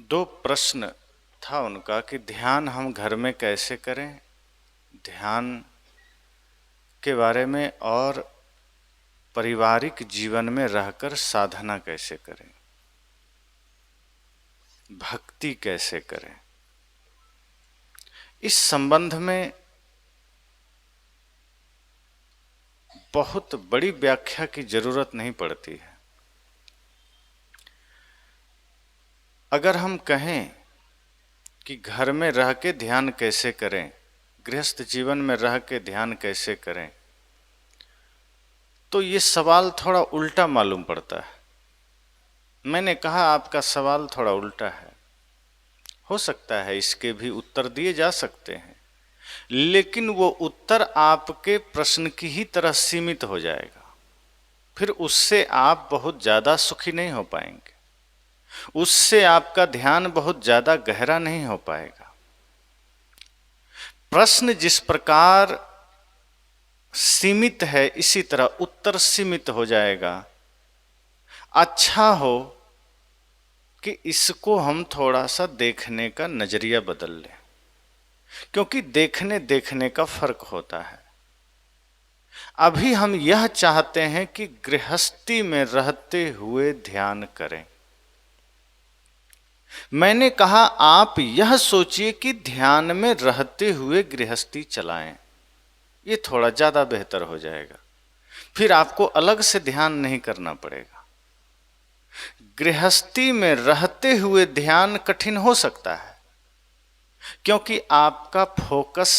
दो प्रश्न था उनका कि ध्यान हम घर में कैसे करें, ध्यान के बारे में, और पारिवारिक जीवन में रहकर साधना कैसे करें, भक्ति कैसे करें। इस संबंध में बहुत बड़ी व्याख्या की जरूरत नहीं पड़ती है। अगर हम कहें कि घर में रह के ध्यान कैसे करें, गृहस्थ जीवन में रह के ध्यान कैसे करें, तो ये सवाल थोड़ा उल्टा मालूम पड़ता है। मैंने कहा आपका सवाल थोड़ा उल्टा है। हो सकता है इसके भी उत्तर दिए जा सकते हैं, लेकिन वो उत्तर आपके प्रश्न की ही तरह सीमित हो जाएगा। फिर उससे आप बहुत ज़्यादा सुखी नहीं हो पाएंगे, उससे आपका ध्यान बहुत ज़्यादा गहरा नहीं हो पाएगा। प्रश्न जिस प्रकार सीमित है, इसी तरह उत्तर सीमित हो जाएगा। अच्छा हो कि इसको हम थोड़ा सा देखने का नजरिया बदल लें, क्योंकि देखने देखने का फर्क होता है। अभी हम यह चाहते हैं कि गृहस्थी में रहते हुए ध्यान करें। मैंने कहा आप यह सोचिए कि ध्यान में रहते हुए गृहस्थी चलाएं, ये थोड़ा ज्यादा बेहतर हो जाएगा। फिर आपको अलग से ध्यान नहीं करना पड़ेगा। गृहस्थी में रहते हुए ध्यान कठिन हो सकता है, क्योंकि आपका फोकस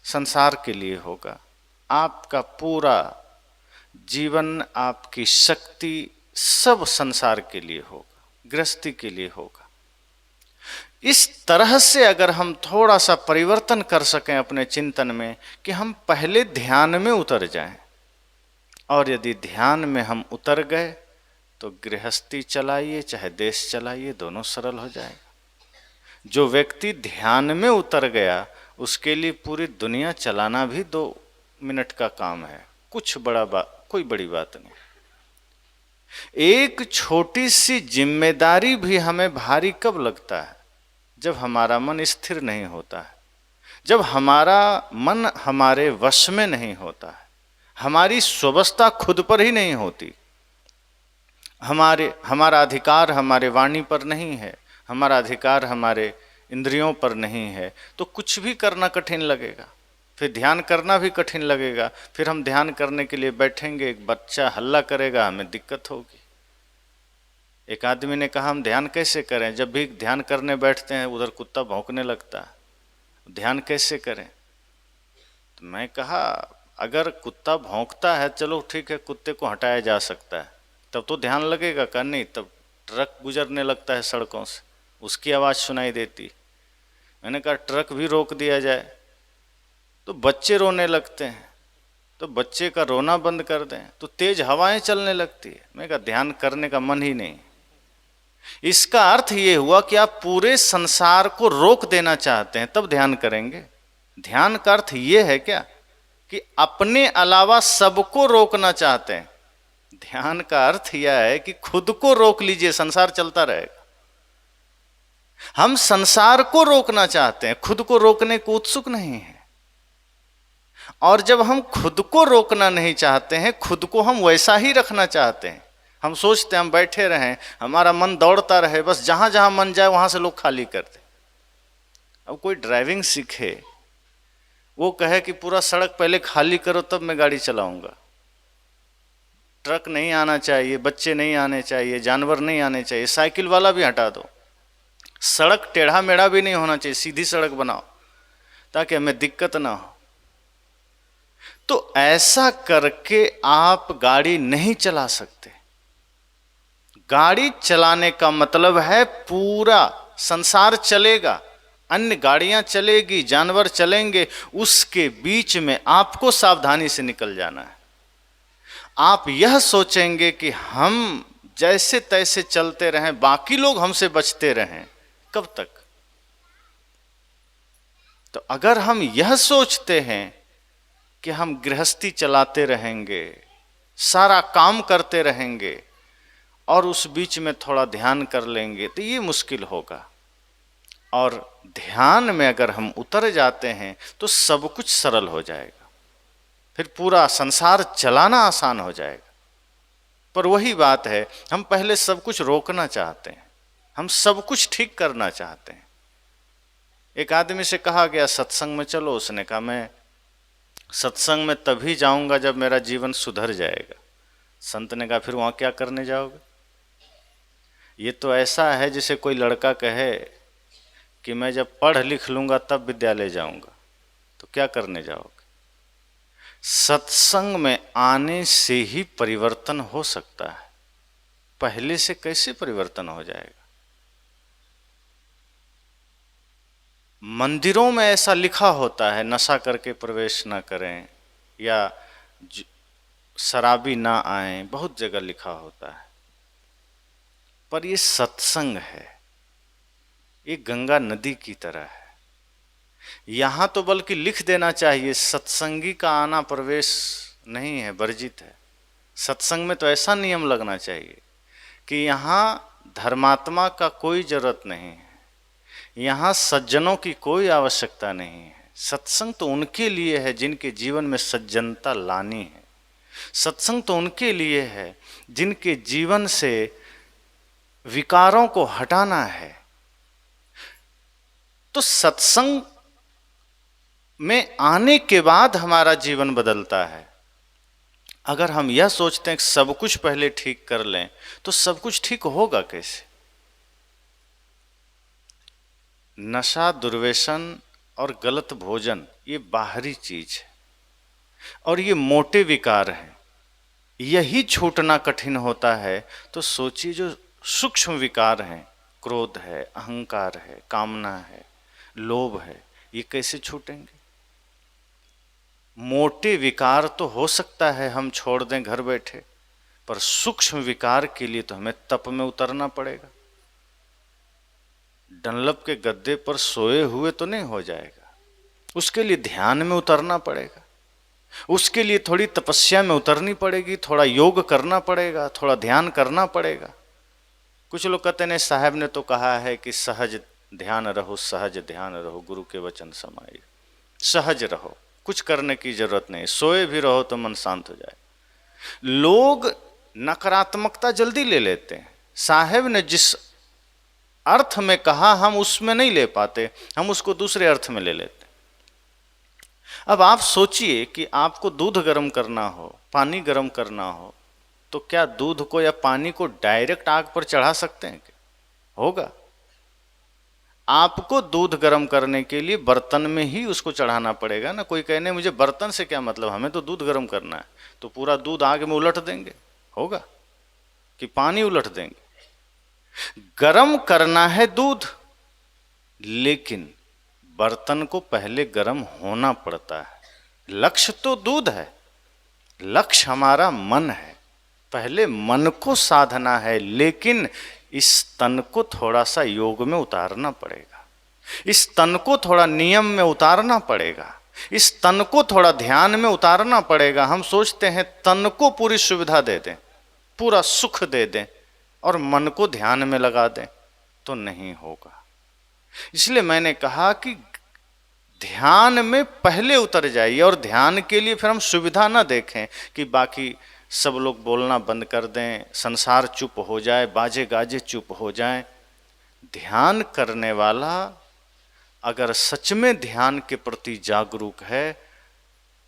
संसार के लिए होगा, आपका पूरा जीवन, आपकी शक्ति सब संसार के लिए होगा, गृहस्थी के लिए होगा। इस तरह से अगर हम थोड़ा सा परिवर्तन कर सकें अपने चिंतन में कि हम पहले ध्यान में उतर जाएं, और यदि ध्यान में हम उतर गए तो गृहस्थी चलाइए चाहे देश चलाइए, दोनों सरल हो जाएगा। जो व्यक्ति ध्यान में उतर गया उसके लिए पूरी दुनिया चलाना भी 2 मिनट का काम है, कोई बड़ी बात नहीं। एक छोटी सी जिम्मेदारी भी हमें भारी कब लगता है? जब हमारा मन स्थिर नहीं होता है, जब हमारा मन हमारे वश में नहीं होता है, हमारी स्वावस्था खुद पर ही नहीं होती, हमारा अधिकार हमारे वाणी पर नहीं है, हमारा अधिकार हमारे इंद्रियों पर नहीं है, तो कुछ भी करना कठिन लगेगा। फिर ध्यान करना भी कठिन लगेगा। फिर हम ध्यान करने के लिए बैठेंगे, एक बच्चा हल्ला करेगा, हमें दिक्कत होगी। एक आदमी ने कहा हम ध्यान कैसे करें? जब भी ध्यान करने बैठते हैं उधर कुत्ता भौंकने लगता है, ध्यान कैसे करें? तो मैं कहा अगर कुत्ता भौंकता है चलो ठीक है, कुत्ते को हटाया जा सकता है, तब तो ध्यान लगेगा का नहीं। तब ट्रक गुजरने लगता है सड़कों से, उसकी आवाज़ सुनाई देती। मैंने कहा ट्रक भी रोक दिया जाए तो बच्चे रोने लगते हैं, तो बच्चे का रोना बंद कर दें तो तेज हवाएं चलने लगती है। मैं कहा ध्यान करने का मन ही नहीं। इसका अर्थ ये हुआ कि आप पूरे संसार को रोक देना चाहते हैं, तब ध्यान करेंगे। ध्यान का अर्थ ये है क्या कि अपने अलावा सबको रोकना चाहते हैं? ध्यान का अर्थ यह है कि खुद को रोक लीजिए, संसार चलता रहेगा। हम संसार को रोकना चाहते हैं, खुद को रोकने को उत्सुक नहीं है। और जब हम खुद को रोकना नहीं चाहते हैं, खुद को हम वैसा ही रखना चाहते हैं। हम सोचते हैं हम बैठे रहें, हमारा मन दौड़ता रहे, बस जहां जहां मन जाए वहां से लोग खाली कर दें। अब कोई ड्राइविंग सीखे, वो कहे कि पूरा सड़क पहले खाली करो तब मैं गाड़ी चलाऊंगा। ट्रक नहीं आना चाहिए, बच्चे नहीं आने चाहिए, जानवर नहीं आने चाहिए, साइकिल वाला भी हटा दो, सड़क टेढ़ा मेढ़ा भी नहीं होना चाहिए, सीधी सड़क बनाओ ताकि हमें दिक्कत ना हो। तो ऐसा करके आप गाड़ी नहीं चला सकते। गाड़ी चलाने का मतलब है पूरा संसार चलेगा, अन्य गाड़ियां चलेगी, जानवर चलेंगे, उसके बीच में आपको सावधानी से निकल जाना है। आप यह सोचेंगे कि हम जैसे तैसे चलते रहें, बाकी लोग हमसे बचते रहें, कब तक? तो अगर हम यह सोचते हैं कि हम गृहस्थी चलाते रहेंगे, सारा काम करते रहेंगे और उस बीच में थोड़ा ध्यान कर लेंगे, तो ये मुश्किल होगा। और ध्यान में अगर हम उतर जाते हैं तो सब कुछ सरल हो जाएगा, फिर पूरा संसार चलाना आसान हो जाएगा। पर वही बात है, हम पहले सब कुछ रोकना चाहते हैं, हम सब कुछ ठीक करना चाहते हैं। एक आदमी से कहा गया सत्संग में चलो, उसने कहा मैं सत्संग में तभी जाऊंगा जब मेरा जीवन सुधर जाएगा। संत ने कहा फिर वहां क्या करने जाओगे? ये तो ऐसा है जैसे कोई लड़का कहे कि मैं जब पढ़ लिख लूंगा तब विद्यालय जाऊंगा, तो क्या करने जाओगे? सत्संग में आने से ही परिवर्तन हो सकता है, पहले से कैसे परिवर्तन हो जाएगा? मंदिरों में ऐसा लिखा होता है नशा करके प्रवेश ना करें या शराबी ना आए, बहुत जगह लिखा होता है। पर ये सत्संग है, ये गंगा नदी की तरह है। यहां तो बल्कि लिख देना चाहिए सत्संगी का आना प्रवेश नहीं है, वर्जित है। सत्संग में तो ऐसा नियम लगना चाहिए कि यहां धर्मात्मा का कोई जरूरत नहीं है, यहां सज्जनों की कोई आवश्यकता नहीं है। सत्संग तो उनके लिए है जिनके जीवन में सज्जनता लानी है। सत्संग तो उनके लिए है जिनके जीवन से विकारों को हटाना है। तो सत्संग में आने के बाद हमारा जीवन बदलता है। अगर हम यह सोचते हैं कि सब कुछ पहले ठीक कर लें तो सब कुछ ठीक होगा कैसे? नशा, दुर्व्यसन और गलत भोजन ये बाहरी चीज है और ये मोटे विकार हैं, यही छूटना कठिन होता है। तो सोचिए जो सूक्ष्म विकार हैं, क्रोध है, अहंकार है, कामना है, लोभ है, ये कैसे छूटेंगे? मोटे विकार तो हो सकता है हम छोड़ दें घर बैठे, पर सूक्ष्म विकार के लिए तो हमें तप में उतरना पड़ेगा। डनलप के गद्दे पर सोए हुए तो नहीं हो जाएगा, उसके लिए ध्यान में उतरना पड़ेगा, उसके लिए थोड़ी तपस्या में उतरनी पड़ेगी, थोड़ा योग करना पड़ेगा, थोड़ा ध्यान करना पड़ेगा। कुछ लोग कहते हैं साहब ने तो कहा है कि सहज ध्यान रहो, सहज ध्यान रहो, गुरु के वचन समाये। सहज रहो, कुछ करने की जरूरत नहीं, सोए भी रहो तो मन शांत हो जाए। लोग नकारात्मकता जल्दी ले लेते हैं। साहब ने जिस अर्थ में कहा हम उसमें नहीं ले पाते, हम उसको दूसरे अर्थ में ले लेते। अब आप सोचिए कि आपको दूध गर्म करना हो, पानी गर्म करना हो, तो क्या दूध को या पानी को डायरेक्ट आग पर चढ़ा सकते हैं क्या? होगा? आपको दूध गर्म करने के लिए बर्तन में ही उसको चढ़ाना पड़ेगा ना। कोई कहने मुझे बर्तन से क्या मतलब, हमें तो दूध गर्म करना है, तो पूरा दूध आग में उलट देंगे? होगा? कि पानी उलट देंगे? गर्म करना है दूध, लेकिन बर्तन को पहले गर्म होना पड़ता है। लक्ष्य तो दूध है, लक्ष्य हमारा मन है, पहले मन को साधना है। लेकिन इस तन को थोड़ा सा योग में उतारना पड़ेगा, इस तन को थोड़ा नियम में उतारना पड़ेगा, इस तन को थोड़ा ध्यान में उतारना पड़ेगा। हम सोचते हैं तन को पूरी सुविधा दे दें, पूरा सुख दे दें और मन को ध्यान में लगा दें, तो नहीं होगा। इसलिए मैंने कहा कि ध्यान में पहले उतर जाइए, और ध्यान के लिए फिर हम सुविधा ना देखें कि बाकी सब लोग बोलना बंद कर दें, संसार चुप हो जाए, बाजे गाजे चुप हो जाएं। ध्यान करने वाला अगर सच में ध्यान के प्रति जागरूक है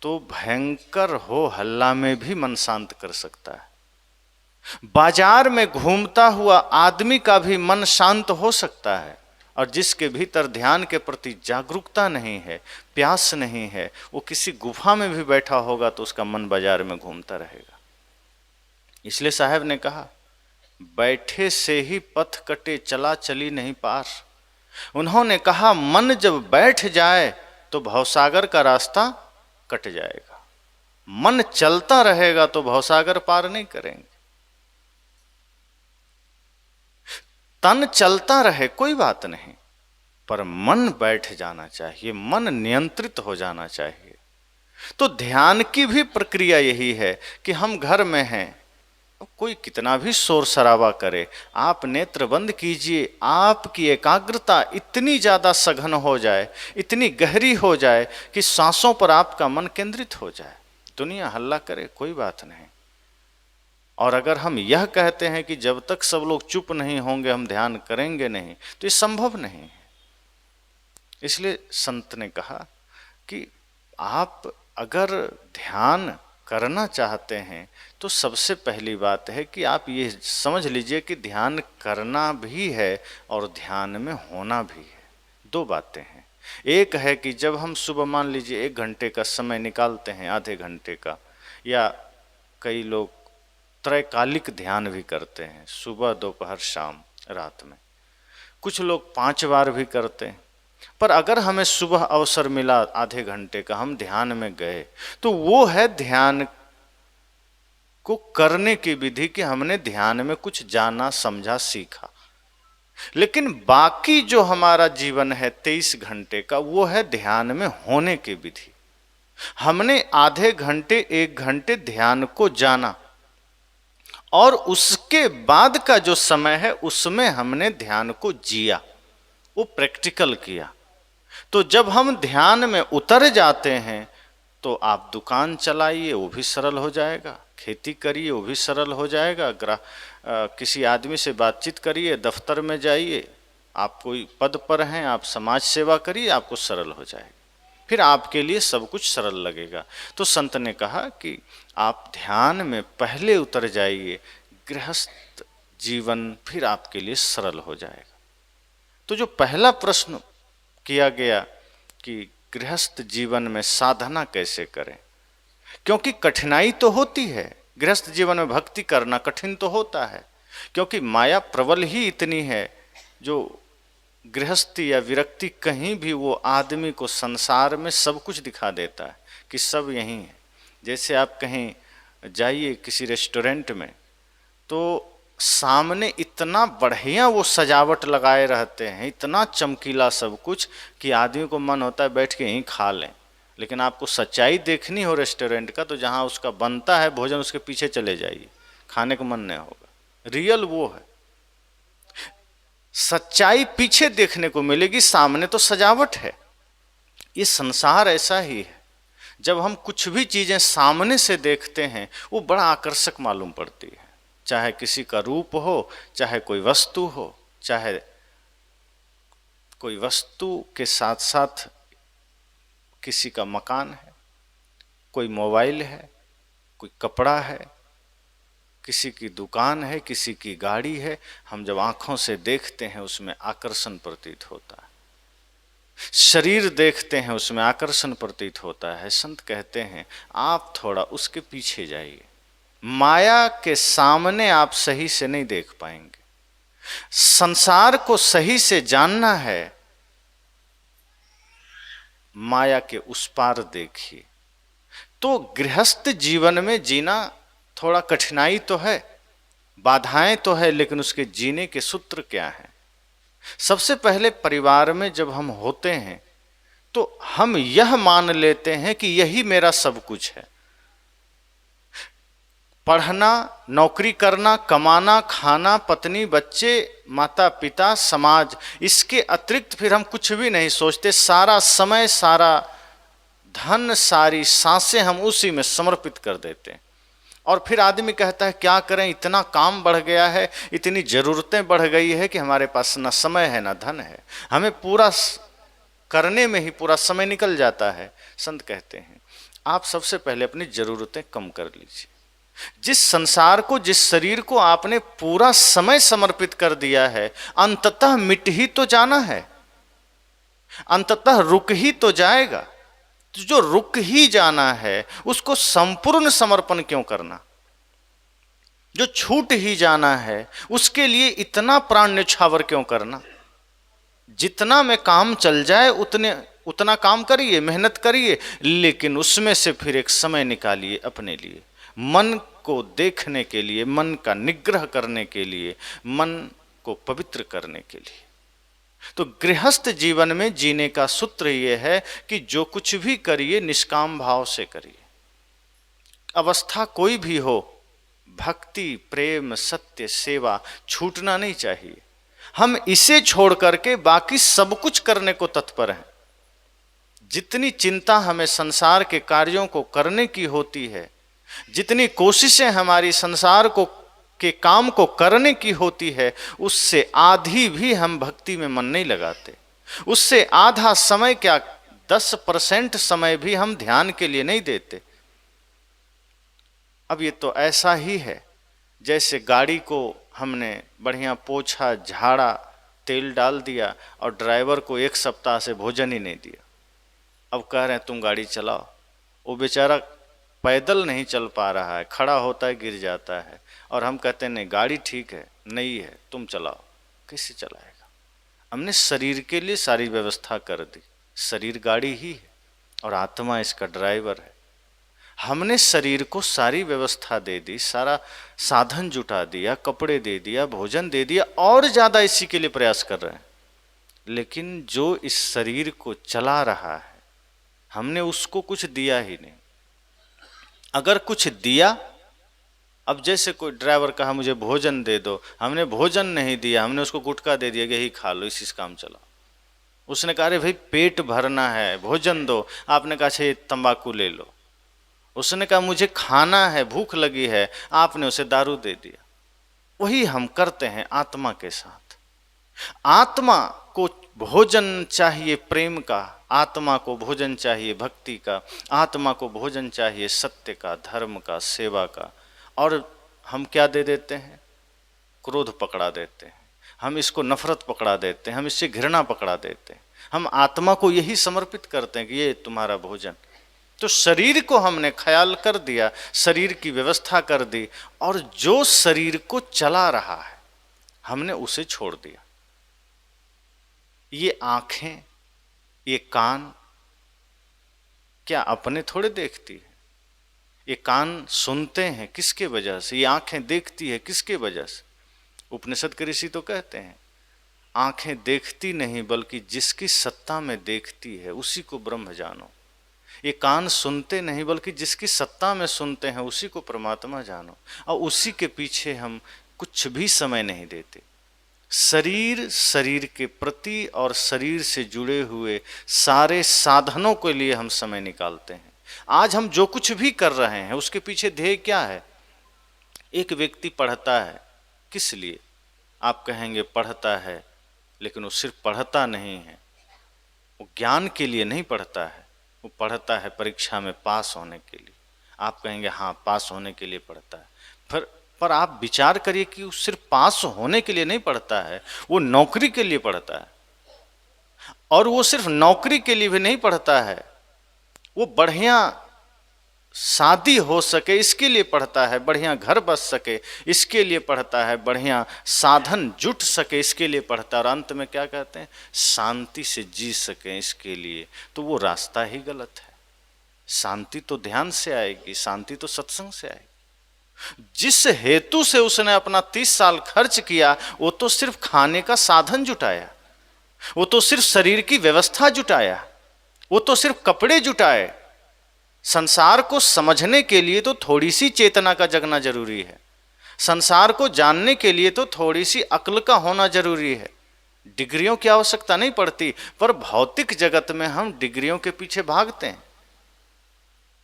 तो भयंकर हो हल्ला में भी मन शांत कर सकता है। बाजार में घूमता हुआ आदमी का भी मन शांत हो सकता है, और जिसके भीतर ध्यान के प्रति जागरूकता नहीं है, प्यास नहीं है, वो किसी गुफा में भी बैठा होगा तो उसका मन बाजार में घूमता रहेगा। इसलिए साहब ने कहा बैठे से ही पथ कटे, चला चली नहीं पार। उन्होंने कहा मन जब बैठ जाए तो भवसागर का रास्ता कट जाएगा। मन चलता रहेगा तो भवसागर पार नहीं करेंगे। तन चलता रहे कोई बात नहीं, पर मन बैठ जाना चाहिए, मन नियंत्रित हो जाना चाहिए। तो ध्यान की भी प्रक्रिया यही है कि हम घर में हैं, कोई कितना भी शोर शराबा करे, आप नेत्र बंद कीजिए, आपकी एकाग्रता इतनी ज़्यादा सघन हो जाए, इतनी गहरी हो जाए कि सांसों पर आपका मन केंद्रित हो जाए। दुनिया हल्ला करे कोई बात नहीं। और अगर हम यह कहते हैं कि जब तक सब लोग चुप नहीं होंगे हम ध्यान करेंगे नहीं, तो ये संभव नहीं है। इसलिए संत ने कहा कि आप अगर ध्यान करना चाहते हैं तो सबसे पहली बात है कि आप ये समझ लीजिए कि ध्यान करना भी है और ध्यान में होना भी है। दो बातें हैं। एक है कि जब हम सुबह मान लीजिए 1 घंटे का समय निकालते हैं, आधे घंटे का, या कई लोग त्रैकालिक ध्यान भी करते हैं, सुबह दोपहर शाम रात में, कुछ लोग 5 बार भी करते हैं। पर अगर हमें सुबह अवसर मिला आधे घंटे का, हम ध्यान में गए, तो वो है ध्यान को करने की विधि कि हमने ध्यान में कुछ जाना समझा सीखा। लेकिन बाकी जो हमारा जीवन है 23 घंटे का, वो है ध्यान में होने की विधि। हमने आधे घंटे 1 घंटे ध्यान को जाना और उसके बाद का जो समय है उसमें हमने ध्यान को जिया, वो प्रैक्टिकल किया। तो जब हम ध्यान में उतर जाते हैं तो आप दुकान चलाइए वो भी सरल हो जाएगा, खेती करिए वो भी सरल हो जाएगा, किसी आदमी से बातचीत करिए, दफ्तर में जाइए, आप कोई पद पर हैं, आप समाज सेवा करिए, आपको सरल हो जाएगा, फिर आपके लिए सब कुछ सरल लगेगा। तो संत ने कहा कि आप ध्यान में पहले उतर जाइए, गृहस्थ जीवन फिर आपके लिए सरल हो जाएगा। तो जो पहला प्रश्न किया गया कि गृहस्थ जीवन में साधना कैसे करें, क्योंकि कठिनाई तो होती है, गृहस्थ जीवन में भक्ति करना कठिन तो होता है, क्योंकि माया प्रबल ही इतनी है। जो गृहस्थी या विरक्ति कहीं भी वो आदमी को संसार में सब कुछ दिखा देता है कि सब यही है। जैसे आप कहीं जाइए किसी रेस्टोरेंट में, तो सामने इतना बढ़िया वो सजावट लगाए रहते हैं, इतना चमकीला सब कुछ कि आदमी को मन होता है बैठ के यहीं खा लें। लेकिन आपको सच्चाई देखनी हो रेस्टोरेंट का, तो जहाँ उसका बनता है भोजन उसके पीछे चले जाइए, खाने का मन नहीं होगा। रियल वो है, सच्चाई पीछे देखने को मिलेगी, सामने तो सजावट है। ये संसार ऐसा ही है, जब हम कुछ भी चीजें सामने से देखते हैं वो बड़ा आकर्षक मालूम पड़ती है, चाहे किसी का रूप हो, चाहे कोई वस्तु हो, चाहे कोई वस्तु के साथ साथ किसी का मकान है, कोई मोबाइल है, कोई कपड़ा है, किसी की दुकान है, किसी की गाड़ी है, हम जब आंखों से देखते हैं उसमें आकर्षण प्रतीत होता है। शरीर देखते हैं उसमें आकर्षण प्रतीत होता है। संत कहते हैं आप थोड़ा उसके पीछे जाइए, माया के सामने आप सही से नहीं देख पाएंगे। संसार को सही से जानना है, माया के उस पार देखिए। तो गृहस्थ जीवन में जीना थोड़ा कठिनाई तो है, बाधाएं तो है, लेकिन उसके जीने के सूत्र क्या हैं? सबसे पहले परिवार में जब हम होते हैं तो हम यह मान लेते हैं कि यही मेरा सब कुछ है। पढ़ना, नौकरी करना, कमाना, खाना, पत्नी, बच्चे, माता पिता, समाज, इसके अतिरिक्त फिर हम कुछ भी नहीं सोचते। सारा समय, सारा धन, सारी सांसें हम उसी में समर्पित कर देते हैं। और फिर आदमी कहता है क्या करें, इतना काम बढ़ गया है, इतनी ज़रूरतें बढ़ गई है कि हमारे पास ना समय है ना धन है, हमें पूरा करने में ही पूरा समय निकल जाता है। संत कहते हैं आप सबसे पहले अपनी ज़रूरतें कम कर लीजिए। जिस संसार को, जिस शरीर को आपने पूरा समय समर्पित कर दिया है, अंततः मिट ही तो जाना है, अंततः रुक ही तो जाएगा। तो जो रुक ही जाना है उसको संपूर्ण समर्पण क्यों करना? जो छूट ही जाना है उसके लिए इतना प्राण न्यौछावर क्यों करना? जितना में काम चल जाए उतना काम करिए, मेहनत करिए, लेकिन उसमें से फिर एक समय निकालिए अपने लिए, मन को देखने के लिए, मन का निग्रह करने के लिए, मन को पवित्र करने के लिए। तो गृहस्थ जीवन में जीने का सूत्र यह है कि जो कुछ भी करिए निष्काम भाव से करिए। अवस्था कोई भी हो, भक्ति, प्रेम, सत्य, सेवा छूटना नहीं चाहिए। हम इसे छोड़ करके बाकी सब कुछ करने को तत्पर हैं। जितनी चिंता हमें संसार के कार्यों को करने की होती है, जितनी कोशिशें हमारी संसार को के काम को करने की होती है, उससे आधी भी हम भक्ति में मन नहीं लगाते। उससे आधा समय क्या, 10% समय भी हम ध्यान के लिए नहीं देते। अब ये तो ऐसा ही है जैसे गाड़ी को हमने बढ़िया पोछा, झाड़ा, तेल डाल दिया और ड्राइवर को 1 सप्ताह से भोजन ही नहीं दिया। अब कह रहे हैं तुम गाड़ी चलाओ। वो बेचारा पैदल नहीं चल पा रहा है, खड़ा होता है गिर जाता है, और हम कहते हैं नहीं गाड़ी ठीक है, नई है, तुम चलाओ। कैसे चलाएगा? हमने शरीर के लिए सारी व्यवस्था कर दी। शरीर गाड़ी ही है और आत्मा इसका ड्राइवर है। हमने शरीर को सारी व्यवस्था दे दी, सारा साधन जुटा दिया, कपड़े दे दिया, भोजन दे दिया, और ज़्यादा इसी के लिए प्रयास कर रहे हैं। लेकिन जो इस शरीर को चला रहा है, हमने उसको कुछ दिया ही नहीं। अगर कुछ दिया, अब जैसे कोई ड्राइवर कहा मुझे भोजन दे दो, हमने भोजन नहीं दिया, हमने उसको गुटखा दे दिया कि यही खा लो, इसी से काम चला। उसने कहा अरे भाई पेट भरना है, भोजन दो, आपने कहा अच्छा ये तंबाकू ले लो। उसने कहा मुझे खाना है, भूख लगी है, आपने उसे दारू दे दिया। वही हम करते हैं आत्मा के साथ। आत्मा को भोजन चाहिए प्रेम का, आत्मा को भोजन चाहिए भक्ति का, आत्मा को भोजन चाहिए सत्य का, धर्म का, सेवा का। और हम क्या दे देते हैं? क्रोध पकड़ा देते हैं, हम इसको नफरत पकड़ा देते हैं, हम इससे घृणा पकड़ा देते हैं। हम आत्मा को यही समर्पित करते हैं कि ये तुम्हारा भोजन। तो शरीर को हमने ख्याल कर दिया, शरीर की व्यवस्था कर दी, और जो शरीर को चला रहा है हमने उसे छोड़ दिया। ये आंखें, ये कान क्या अपने थोड़े देखती है? ये कान सुनते हैं किसके वजह से? ये आंखें देखती है किसके वजह से? उपनिषद के ऋषि तो कहते हैं आंखें देखती नहीं बल्कि जिसकी सत्ता में देखती है उसी को ब्रह्म जानो। ये कान सुनते नहीं बल्कि जिसकी सत्ता में सुनते हैं उसी को परमात्मा जानो। और उसी के पीछे हम कुछ भी समय नहीं देते। शरीर, शरीर के प्रति और शरीर से जुड़े हुए सारे साधनों के लिए हम समय निकालते हैं। आज हम जो कुछ भी कर रहे हैं उसके पीछे ध्येय क्या है? एक व्यक्ति पढ़ता है, किस लिए? आप कहेंगे पढ़ता है, लेकिन वो सिर्फ पढ़ता नहीं है, वो ज्ञान के लिए नहीं पढ़ता है, वो पढ़ता है परीक्षा में पास होने के लिए। आप कहेंगे हाँ पास होने के लिए पढ़ता है, पर आप विचार करिए कि वो सिर्फ पास होने के लिए नहीं पढ़ता है, वो नौकरी के लिए पढ़ता है। और वो सिर्फ नौकरी के लिए भी नहीं पढ़ता है, वो बढ़िया शादी हो सके इसके लिए पढ़ता है, बढ़िया घर बस सके इसके लिए पढ़ता है, बढ़िया साधन जुट सके इसके लिए पढ़ता है, और अंत में क्या कहते हैं? शांति से जी सके इसके लिए। तो वो रास्ता ही गलत है। शांति तो ध्यान से आएगी, शांति तो सत्संग से आएगी। जिस हेतु से उसने अपना 30 साल खर्च किया, वो तो सिर्फ खाने का साधन जुटाया, वो तो सिर्फ शरीर की व्यवस्था जुटाया, वो तो सिर्फ कपड़े जुटाए। संसार को समझने के लिए तो थोड़ी सी चेतना का जगना जरूरी है। संसार को जानने के लिए तो थोड़ी सी अक्ल का होना जरूरी है। डिग्रियों की आवश्यकता नहीं पड़ती, पर भौतिक जगत में हम डिग्रियों के पीछे भागते हैं।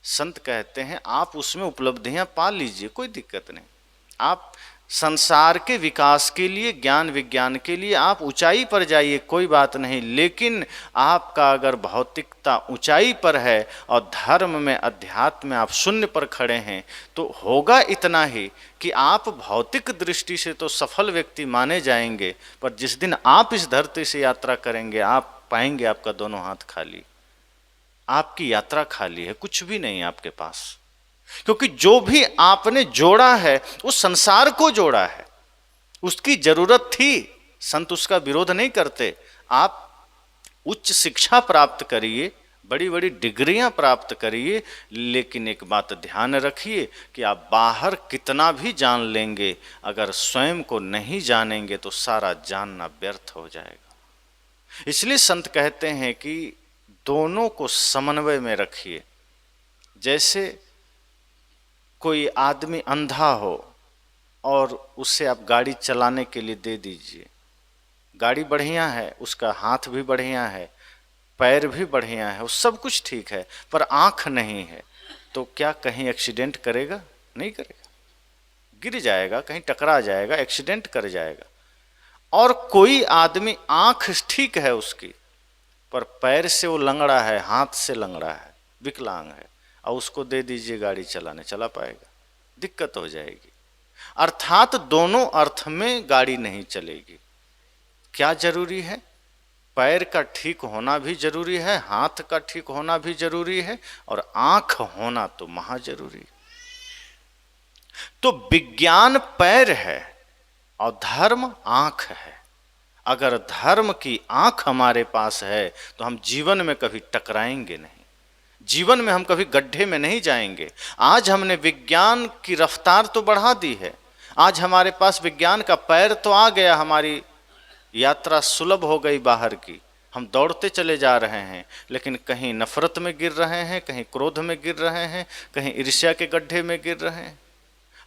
संत कहते हैं आप उसमें उपलब्धियां पा लीजिए, कोई दिक्कत नहीं। आप संसार के विकास के लिए, ज्ञान विज्ञान के लिए आप ऊंचाई पर जाइए, कोई बात नहीं। लेकिन आपका अगर भौतिकता ऊंचाई पर है और धर्म में, अध्यात्म में आप शून्य पर खड़े हैं, तो होगा इतना ही कि आप भौतिक दृष्टि से तो सफल व्यक्ति माने जाएंगे, पर जिस दिन आप इस धरती से यात्रा करेंगे आप पाएंगे आपका दोनों हाथ खाली, आपकी यात्रा खाली है, कुछ भी नहीं आपके पास। क्योंकि जो भी आपने जोड़ा है वो संसार को जोड़ा है, उसकी जरूरत थी। संत उसका विरोध नहीं करते। आप उच्च शिक्षा प्राप्त करिए, बड़ी बड़ी डिग्रियां प्राप्त करिए, लेकिन एक बात ध्यान रखिए कि आप बाहर कितना भी जान लेंगे, अगर स्वयं को नहीं जानेंगे तो सारा जानना व्यर्थ हो जाएगा। इसलिए संत कहते हैं कि दोनों को समन्वय में रखिए। जैसे कोई आदमी अंधा हो और उससे आप गाड़ी चलाने के लिए दे दीजिए। गाड़ी बढ़िया है, उसका हाथ भी बढ़िया है, पैर भी बढ़िया है, वो सब कुछ ठीक है, पर आँख नहीं है, तो क्या कहीं एक्सीडेंट करेगा? नहीं करेगा, गिर जाएगा, कहीं टकरा जाएगा, एक्सीडेंट कर जाएगा। और कोई आदमी आँख ठीक है उसकी, पर पैर से वो लंगड़ा है, हाथ से लंगड़ा है, विकलांग है, और उसको दे दीजिए गाड़ी चलाने, चला पाएगा? दिक्कत हो जाएगी। अर्थात दोनों अर्थ में गाड़ी नहीं चलेगी। क्या जरूरी है? पैर का ठीक होना भी जरूरी है, हाथ का ठीक होना भी जरूरी है, और आंख होना तो महा जरूरी है। तो विज्ञान पैर है और धर्म आंख है। अगर धर्म की आंख हमारे पास है तो हम जीवन में कभी टकराएंगे नहीं, जीवन में हम कभी गड्ढे में नहीं जाएंगे। आज हमने विज्ञान की रफ्तार तो बढ़ा दी है, आज हमारे पास विज्ञान का पैर तो आ गया, हमारी यात्रा सुलभ हो गई बाहर की, हम दौड़ते चले जा रहे हैं, लेकिन कहीं नफरत में गिर रहे हैं, कहीं क्रोध में गिर रहे हैं, कहीं ईर्ष्या के गड्ढे में गिर रहे हैं।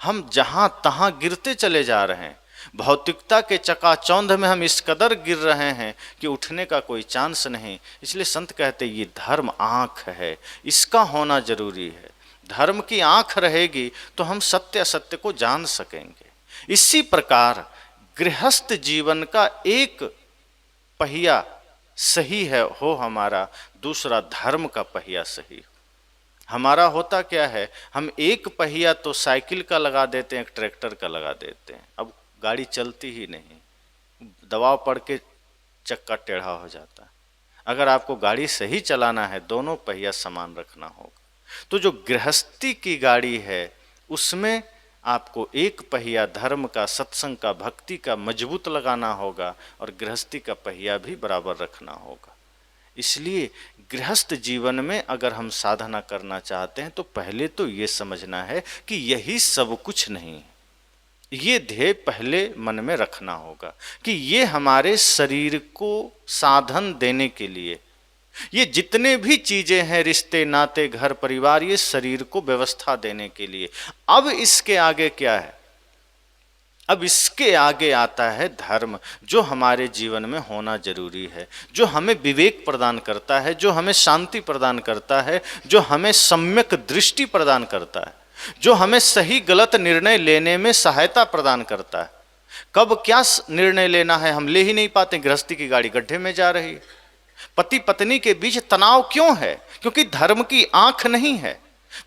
हम जहां तहां गिरते चले जा रहे हैं, भौतिकता के चकाचौंध में हम इस कदर गिर रहे हैं कि उठने का कोई चांस नहीं। इसलिए संत कहते ये धर्म आँख है, इसका होना जरूरी है। धर्म की आँख रहेगी तो हम सत्य असत्य को जान सकेंगे। इसी प्रकार गृहस्थ जीवन का एक पहिया सही है हो हमारा, दूसरा धर्म का पहिया सही हो। हमारा होता क्या है, हम एक पहिया तो साइकिल का लगा देते हैं, एक ट्रैक्टर का लगा देते हैं, अब गाड़ी चलती ही नहीं, दबाव पड़ के चक्का टेढ़ा हो जाता है। अगर आपको गाड़ी सही चलाना है, दोनों पहिया समान रखना होगा। तो जो गृहस्थी की गाड़ी है उसमें आपको एक पहिया धर्म का, सत्संग का, भक्ति का मजबूत लगाना होगा, और गृहस्थी का पहिया भी बराबर रखना होगा। इसलिए गृहस्थ जीवन में अगर हम साधना करना चाहते हैं तो पहले तो ये समझना है कि यही सब कुछ नहीं है। ये ध्येय पहले मन में रखना होगा कि ये हमारे शरीर को साधन देने के लिए, ये जितने भी चीजें हैं, रिश्ते नाते घर परिवार, ये शरीर को व्यवस्था देने के लिए। अब इसके आगे क्या है? अब इसके आगे आता है धर्म, जो हमारे जीवन में होना जरूरी है, जो हमें विवेक प्रदान करता है, जो हमें शांति प्रदान करता है, जो हमें सम्यक दृष्टि प्रदान करता है, जो हमें सही गलत निर्णय लेने में सहायता प्रदान करता है। कब क्या निर्णय लेना है हम ले ही नहीं पाते, गृहस्थी की गाड़ी गड्ढे में जा रही है। पति पत्नी के बीच तनाव क्यों है? क्योंकि धर्म की आंख नहीं है।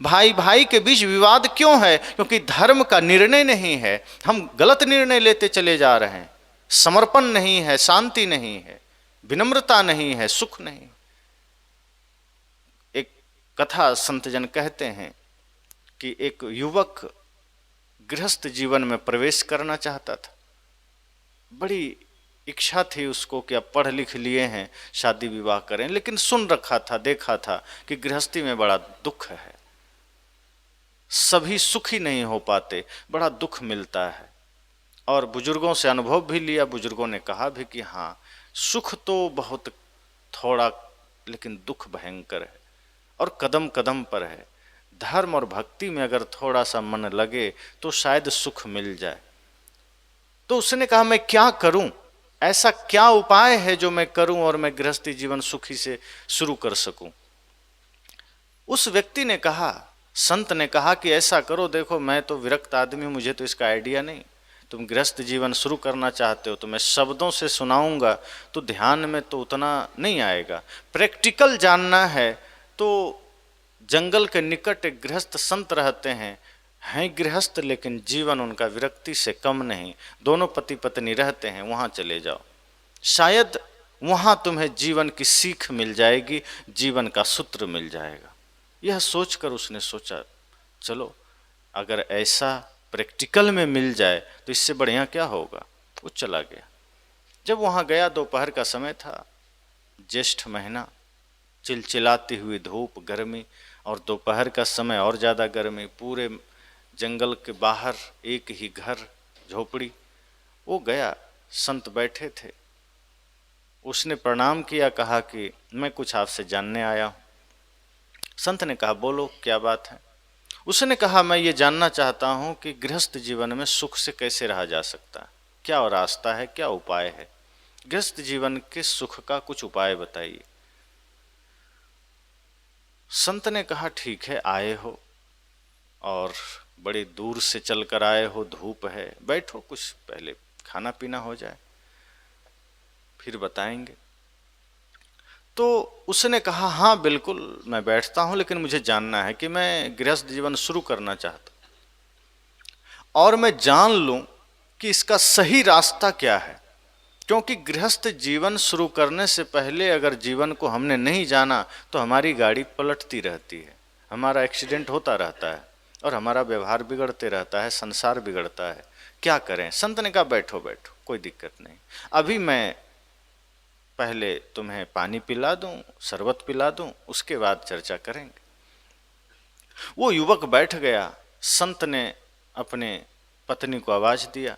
भाई भाई के बीच विवाद क्यों है? क्योंकि धर्म का निर्णय नहीं है। हम गलत निर्णय लेते चले जा रहे हैं, समर्पण नहीं है, शांति नहीं है, विनम्रता नहीं है, सुख नहीं। एक कथा संतजन कहते हैं कि एक युवक गृहस्थ जीवन में प्रवेश करना चाहता था। बड़ी इच्छा थी उसको कि अब पढ़ लिख लिए हैं, शादी विवाह करें, लेकिन सुन रखा था, देखा था कि गृहस्थी में बड़ा दुख है, सभी सुखी नहीं हो पाते, बड़ा दुख मिलता है। और बुजुर्गों से अनुभव भी लिया, बुजुर्गों ने कहा भी कि हाँ, सुख तो बहुत थोड़ा लेकिन दुख भयंकर है और कदम कदम पर है। धर्म और भक्ति में अगर थोड़ा सा मन लगे तो शायद सुख मिल जाए। तो उसने कहा मैं क्या करूं, ऐसा क्या उपाय है जो मैं करूं और मैं गृहस्थी जीवन सुखी से शुरू कर सकूं। उस व्यक्ति ने कहा, संत ने कहा कि ऐसा करो, देखो मैं तो विरक्त आदमी हूं, मुझे तो इसका आइडिया नहीं, तुम गृहस्थ जीवन शुरू करना चाहते हो तो मैं शब्दों से सुनाऊंगा तो ध्यान में तो उतना नहीं आएगा। प्रैक्टिकल जानना है तो जंगल के निकट एक गृहस्थ संत रहते हैं गृहस्थ, लेकिन जीवन उनका विरक्ति से कम नहीं, दोनों पति पत्नी रहते हैं, वहाँ चले जाओ, शायद वहाँ तुम्हें जीवन की सीख मिल जाएगी, जीवन का सूत्र मिल जाएगा। यह सोचकर उसने सोचा चलो अगर ऐसा प्रैक्टिकल में मिल जाए तो इससे बढ़िया क्या होगा। वो चला गया। जब वहाँ गया दोपहर का समय था, ज्येष्ठ महीना, चिलचिलाती हुई धूप, गर्मी, और दोपहर का समय और ज़्यादा गर्मी। पूरे जंगल के बाहर एक ही घर, झोपड़ी। वो गया, संत बैठे थे, उसने प्रणाम किया, कहा कि मैं कुछ आपसे जानने आया हूँ। संत ने कहा बोलो क्या बात है। उसने कहा, मैं ये जानना चाहता हूं कि गृहस्थ जीवन में सुख से कैसे रहा जा सकता है, क्या रास्ता है, क्या उपाय है, गृहस्थ जीवन के सुख का कुछ उपाय बताइए। संत ने कहा, ठीक है, आए हो और बड़ी दूर से चलकर आए हो, धूप है, बैठो, कुछ पहले खाना पीना हो जाए, फिर बताएंगे। तो उसने कहा, हाँ बिल्कुल मैं बैठता हूं, लेकिन मुझे जानना है कि मैं गृहस्थ जीवन शुरू करना चाहता हूं और मैं जान लूं कि इसका सही रास्ता क्या है, क्योंकि गृहस्थ जीवन शुरू करने से पहले अगर जीवन को हमने नहीं जाना तो हमारी गाड़ी पलटती रहती है, हमारा एक्सीडेंट होता रहता है और हमारा व्यवहार बिगड़ते रहता है, संसार बिगड़ता है। क्या करें? संत ने कहा, बैठो बैठो, कोई दिक्कत नहीं, अभी मैं पहले तुम्हें पानी पिला दूं, शरबत पिला दूं, उसके बाद चर्चा करेंगे। वो युवक बैठ गया। संत ने अपने पत्नी को आवाज दिया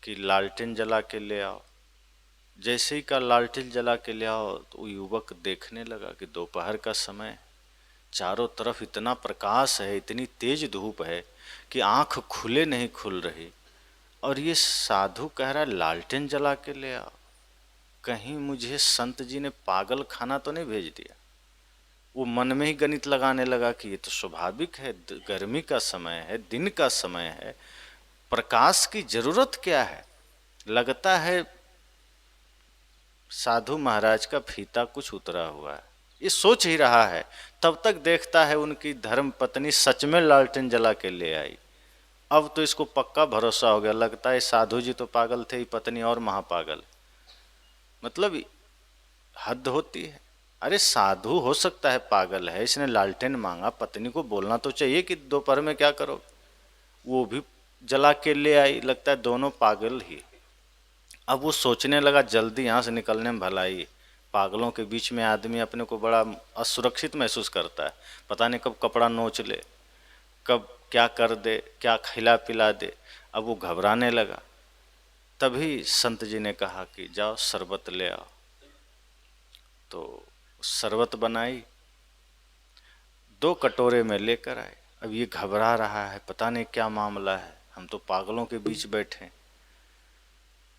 कि लालटेन जला के ले आओ। जैसे ही का लालटेन जला के ले आओ तो वो युवक देखने लगा कि दोपहर का समय, चारों तरफ इतना प्रकाश है, इतनी तेज धूप है कि आंख खुले नहीं खुल रही, और ये साधु कह रहा है लालटेन जला के ले आओ। कहीं मुझे संत जी ने पागल खाना तो नहीं भेज दिया। वो मन में ही गणित लगाने लगा कि ये तो स्वाभाविक है, गर्मी का समय है, दिन का समय है, प्रकाश की जरूरत क्या है, लगता है साधु महाराज का फीता कुछ उतरा हुआ है, ये सोच ही रहा है। तब तक देखता है उनकी धर्म पत्नी सच में लालटेन जला के ले आई। अब तो इसको पक्का भरोसा हो गया, लगता है साधु जी तो पागल थे, पत्नी और महापागल। मतलब हद होती है। अरे साधु हो सकता है पागल है, इसने लालटेन मांगा, पत्नी को बोलना तो चाहिए कि दोपहर में क्या करो, वो भी जला के ले आई, लगता है दोनों पागल ही। अब वो सोचने लगा जल्दी यहाँ से निकलने में भलाई, पागलों के बीच में आदमी अपने को बड़ा असुरक्षित महसूस करता है, पता नहीं कब कपड़ा नोच ले, कब क्या कर दे, क्या खिला पिला दे। अब वो घबराने लगा। तभी संत जी ने कहा कि जाओ शरबत ले आओ। तो शरबत बनाई, 2 कटोरे में लेकर आए। अब ये घबरा रहा है, पता नहीं क्या मामला है, हम तो पागलों के बीच बैठे।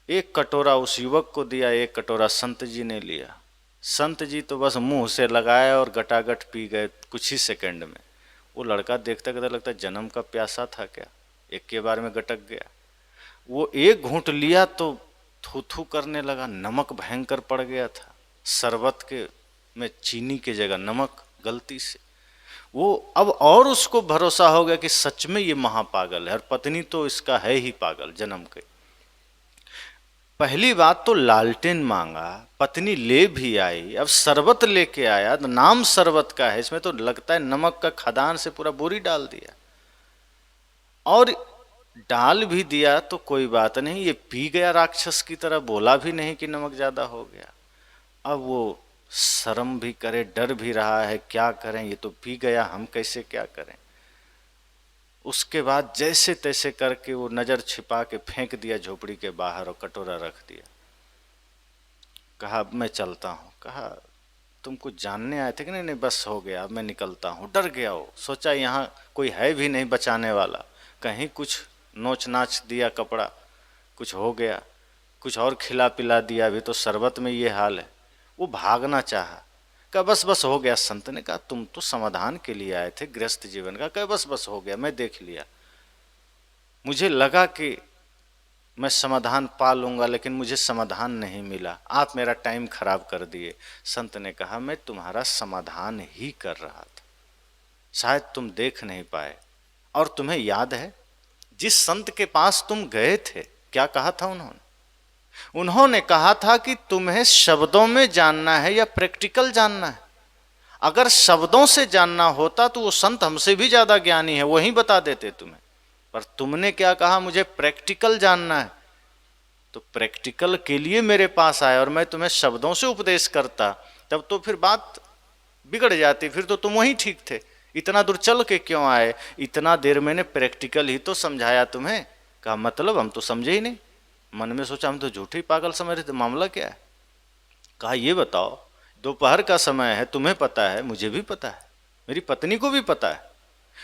1 कटोरा उस युवक को दिया, 1 कटोरा संत जी ने लिया। संत जी तो बस मुंह से लगाया और गटागट पी गए कुछ ही सेकंड में। वो लड़का देखता कहता, लगता जन्म का प्यासा था क्या, एक के बार में गटक गया। वो 1 घूंट लिया तो थू थू करने लगा, नमक भयंकर पड़ गया था शरबत के में, चीनी के जगह नमक गलती से। वो अब और उसको भरोसा हो गया कि सच में ये महापागल है, और पत्नी तो इसका है ही पागल जन्म के। पहली बात तो लालटेन मांगा, पत्नी ले भी आई, अब शरबत लेके आया, तो नाम शरबत का है, इसमें तो लगता है नमक का खदान से पूरा बोरी डाल दिया। और डाल भी दिया तो कोई बात नहीं, ये पी गया राक्षस की तरह, बोला भी नहीं कि नमक ज्यादा हो गया। अब वो शर्म भी करे, डर भी रहा है, क्या करें, ये तो पी गया, हम कैसे क्या करें। उसके बाद जैसे तैसे करके वो नजर छिपा के फेंक दिया झोपड़ी के बाहर और कटोरा रख दिया। कहा अब मैं चलता हूँ। कहा तुम कुछ जानने आए थे कि नहीं? नहीं बस हो गया, अब मैं निकलता हूँ। डर गया वो, सोचा यहाँ कोई है भी नहीं बचाने वाला, कहीं कुछ नोच नाच दिया कपड़ा, कुछ हो गया, कुछ और खिला पिला दिया, अभी तो शरबत में ये हाल है। वो भागना चाहा। कहा बस बस हो गया। संत ने कहा तुम तो समाधान के लिए आए थे गृहस्थ जीवन का। कहा बस बस हो गया, मैं देख लिया, मुझे लगा कि मैं समाधान पा लूंगा, लेकिन मुझे समाधान नहीं मिला, आप मेरा टाइम खराब कर दिए। संत ने कहा मैं तुम्हारा समाधान ही कर रहा था, शायद तुम देख नहीं पाए। और तुम्हें याद है जिस संत के पास तुम गए थे, क्या कहा था उन्होंने? उन्होंने कहा था कि तुम्हें शब्दों में जानना है या प्रैक्टिकल जानना है। अगर शब्दों से जानना होता तो वो संत हमसे भी ज्यादा ज्ञानी है, वही बता देते तुम्हें। पर तुमने क्या कहा, मुझे प्रैक्टिकल जानना है, तो प्रैक्टिकल के लिए मेरे पास आए, और मैं तुम्हें शब्दों से उपदेश करता तब तो फिर बात बिगड़ जाती, फिर तो तुम वही ठीक थे। इतना दूर चल के क्यों आए? इतना देर मैंने प्रैक्टिकल ही तो समझाया तुम्हें। कहा मतलब हम तो समझे ही नहीं। मन में सोचा हम तो झूठे ही पागल समझ रहे थे, मामला क्या है? कहा ये बताओ, दोपहर का समय है, तुम्हें पता है, मुझे भी पता है, मेरी पत्नी को भी पता है।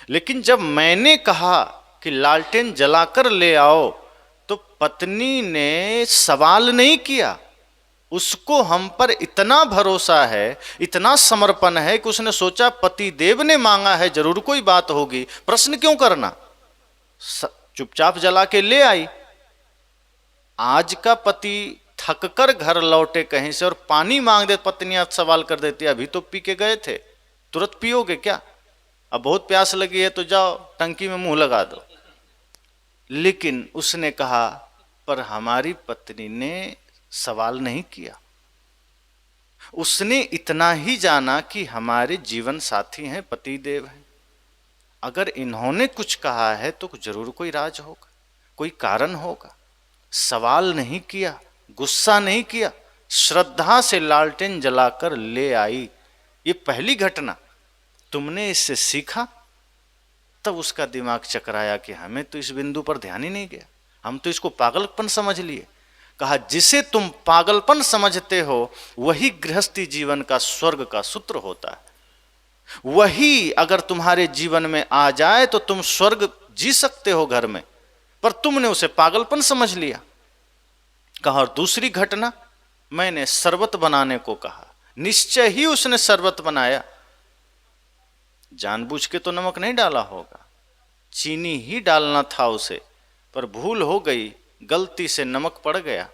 लेकिन जब मैंने कहा कि लालटेन जलाकर ले आओ, तो पत्नी ने सवाल नहीं किया। उसको हम पर इतना भरोसा है, इतना समर्पण है कि उसने सोचा पति देव ने मांगा है, जरूर कोई बात होगी, प्रश्न क्यों करना। चुपचाप जला के ले आई। आज का पति थक कर घर लौटे कहीं से और पानी मांग दे, पत्नियां सवाल कर देती अभी तो पी के गए थे, तुरंत पियोगे क्या, अब बहुत प्यास लगी है तो जाओ टंकी में मुंह लगा दो। लेकिन उसने कहा, पर हमारी पत्नी ने सवाल नहीं किया। उसने इतना ही जाना कि हमारे जीवन साथी हैं, पति देव हैं, अगर इन्होंने कुछ कहा है तो जरूर कोई राज होगा, कोई कारण होगा। सवाल नहीं किया, गुस्सा नहीं किया, श्रद्धा से लालटेन जलाकर ले आई। ये पहली घटना। तुमने इससे सीखा। तब उसका दिमाग चकराया कि हमें तो इस बिंदु पर ध्यान ही नहीं गया, हम तो इसको पागलपन समझ लिए। कहा, जिसे तुम पागलपन समझते हो वही गृहस्थी जीवन का स्वर्ग का सूत्र होता है। वही अगर तुम्हारे जीवन में आ जाए तो तुम स्वर्ग जी सकते हो घर में, पर तुमने उसे पागलपन समझ लिया। कहा, और दूसरी घटना, मैंने शरबत बनाने को कहा, निश्चय ही उसने शरबत बनाया। जानबूझ के तो नमक नहीं डाला होगा, चीनी ही डालना था उसे, पर भूल हो गई, गलती से नमक पड़ गया,